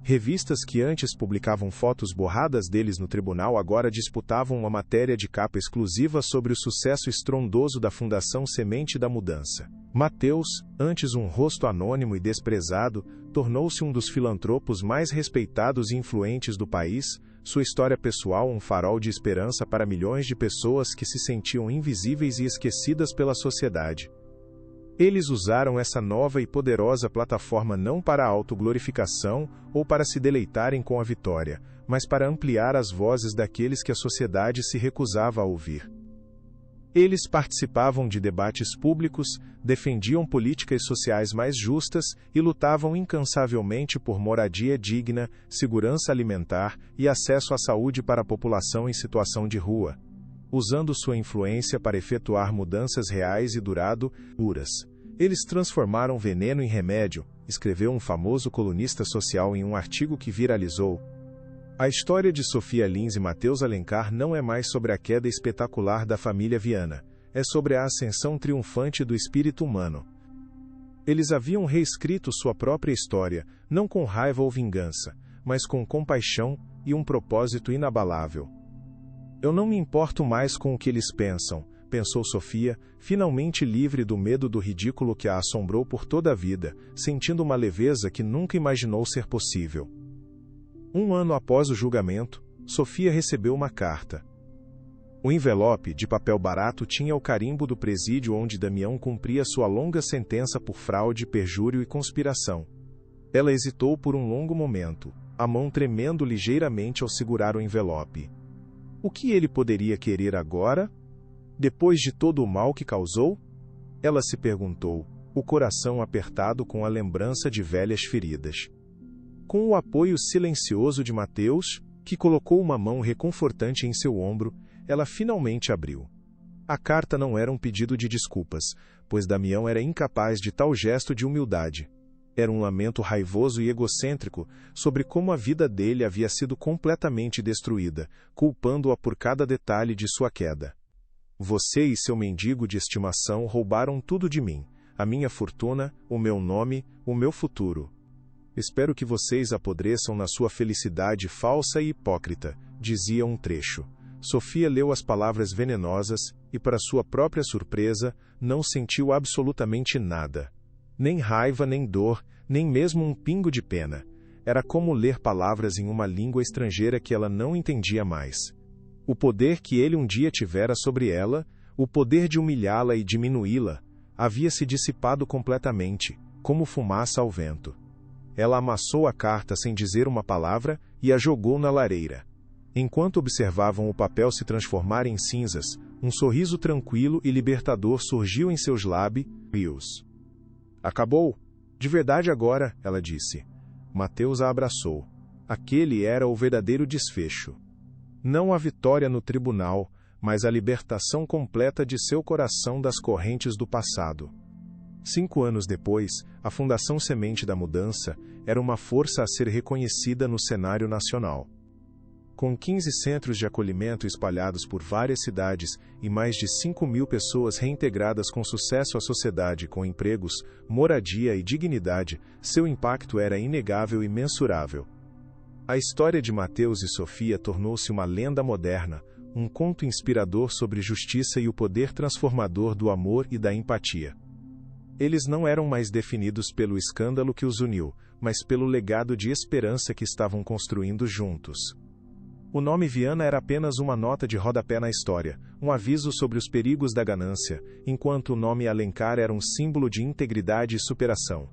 Revistas que antes publicavam fotos borradas deles no tribunal agora disputavam uma matéria de capa exclusiva sobre o sucesso estrondoso da Fundação Semente da Mudança. Mateus, antes um rosto anônimo e desprezado, tornou-se um dos filantropos mais respeitados e influentes do país, sua história pessoal um farol de esperança para milhões de pessoas que se sentiam invisíveis e esquecidas pela sociedade. Eles usaram essa nova e poderosa plataforma não para a autoglorificação ou para se deleitarem com a vitória, mas para ampliar as vozes daqueles que a sociedade se recusava a ouvir. Eles participavam de debates públicos, defendiam políticas sociais mais justas e lutavam incansavelmente por moradia digna, segurança alimentar e acesso à saúde para a população em situação de rua. Usando sua influência para efetuar mudanças reais e duradouras. Eles transformaram veneno em remédio, escreveu um famoso colunista social em um artigo que viralizou. A história de Sofia Lins e Mateus Alencar não é mais sobre a queda espetacular da família Viana, é sobre a ascensão triunfante do espírito humano. Eles haviam reescrito sua própria história, não com raiva ou vingança, mas com compaixão e um propósito inabalável. Eu não me importo mais com o que eles pensam, pensou Sofia, finalmente livre do medo do ridículo que a assombrou por toda a vida, sentindo uma leveza que nunca imaginou ser possível. 1 ano após o julgamento, Sofia recebeu uma carta. O envelope, de papel barato, tinha o carimbo do presídio onde Damião cumpria sua longa sentença por fraude, perjúrio e conspiração. Ela hesitou por um longo momento, a mão tremendo ligeiramente ao segurar o envelope. O que ele poderia querer agora? Depois de todo o mal que causou? Ela se perguntou, o coração apertado com a lembrança de velhas feridas. Com o apoio silencioso de Mateus, que colocou uma mão reconfortante em seu ombro, ela finalmente abriu. A carta não era um pedido de desculpas, pois Damião era incapaz de tal gesto de humildade. Era um lamento raivoso e egocêntrico sobre como a vida dele havia sido completamente destruída, culpando-a por cada detalhe de sua queda. Você e seu mendigo de estimação roubaram tudo de mim, a minha fortuna, o meu nome, o meu futuro. Espero que vocês apodreçam na sua felicidade falsa e hipócrita, dizia um trecho. Sofia leu as palavras venenosas e, para sua própria surpresa, não sentiu absolutamente nada. Nem raiva, nem dor, nem mesmo um pingo de pena. Era como ler palavras em uma língua estrangeira que ela não entendia mais. O poder que ele um dia tivera sobre ela, o poder de humilhá-la e diminuí-la, havia se dissipado completamente, como fumaça ao vento. Ela amassou a carta sem dizer uma palavra e a jogou na lareira. Enquanto observavam o papel se transformar em cinzas, um sorriso tranquilo e libertador surgiu em seus lábios. Acabou. De verdade agora, ela disse. Mateus a abraçou. Aquele era o verdadeiro desfecho. Não a vitória no tribunal, mas a libertação completa de seu coração das correntes do passado. 5 anos depois, a Fundação Semente da Mudança era uma força a ser reconhecida no cenário nacional. Com 15 centros de acolhimento espalhados por várias cidades e mais de 5.000 pessoas reintegradas com sucesso à sociedade com empregos, moradia e dignidade, seu impacto era inegável e mensurável. A história de Mateus e Sofia tornou-se uma lenda moderna, um conto inspirador sobre justiça e o poder transformador do amor e da empatia. Eles não eram mais definidos pelo escândalo que os uniu, mas pelo legado de esperança que estavam construindo juntos. O nome Viana era apenas uma nota de rodapé na história, um aviso sobre os perigos da ganância, enquanto o nome Alencar era um símbolo de integridade e superação.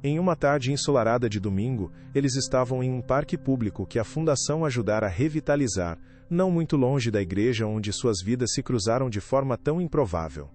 Em uma tarde ensolarada de domingo, eles estavam em um parque público que a fundação ajudara a revitalizar, não muito longe da igreja onde suas vidas se cruzaram de forma tão improvável.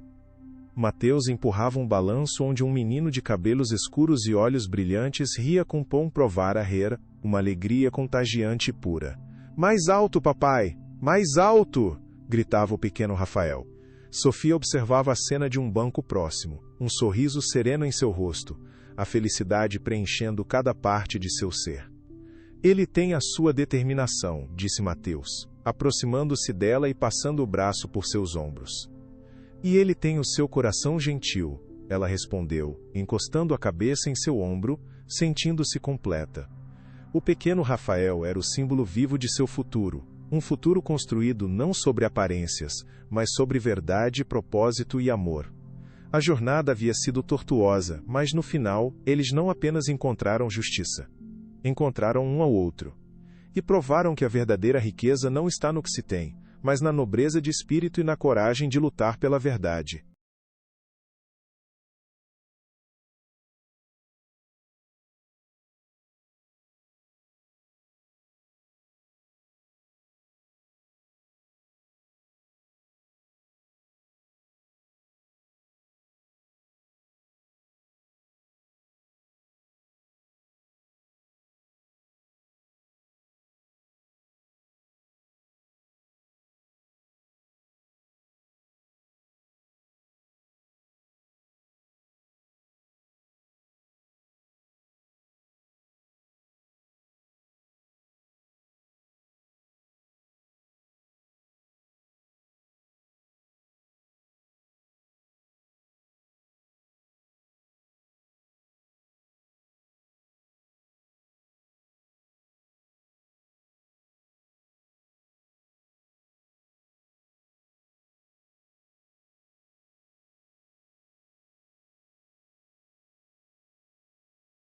Mateus empurrava um balanço onde um menino de cabelos escuros e olhos brilhantes ria com pão provar a rir, uma alegria contagiante e pura. Mais alto, papai! Mais alto! Gritava o pequeno Rafael. Sofia observava a cena de um banco próximo, um sorriso sereno em seu rosto, a felicidade preenchendo cada parte de seu ser. Ele tem a sua determinação, disse Mateus, aproximando-se dela e passando o braço por seus ombros. E ele tem o seu coração gentil, ela respondeu, encostando a cabeça em seu ombro, sentindo-se completa. O pequeno Rafael era o símbolo vivo de seu futuro, um futuro construído não sobre aparências, mas sobre verdade, propósito e amor. A jornada havia sido tortuosa, mas no final, eles não apenas encontraram justiça. Encontraram um ao outro. E provaram que a verdadeira riqueza não está no que se tem, mas na nobreza de espírito e na coragem de lutar pela verdade.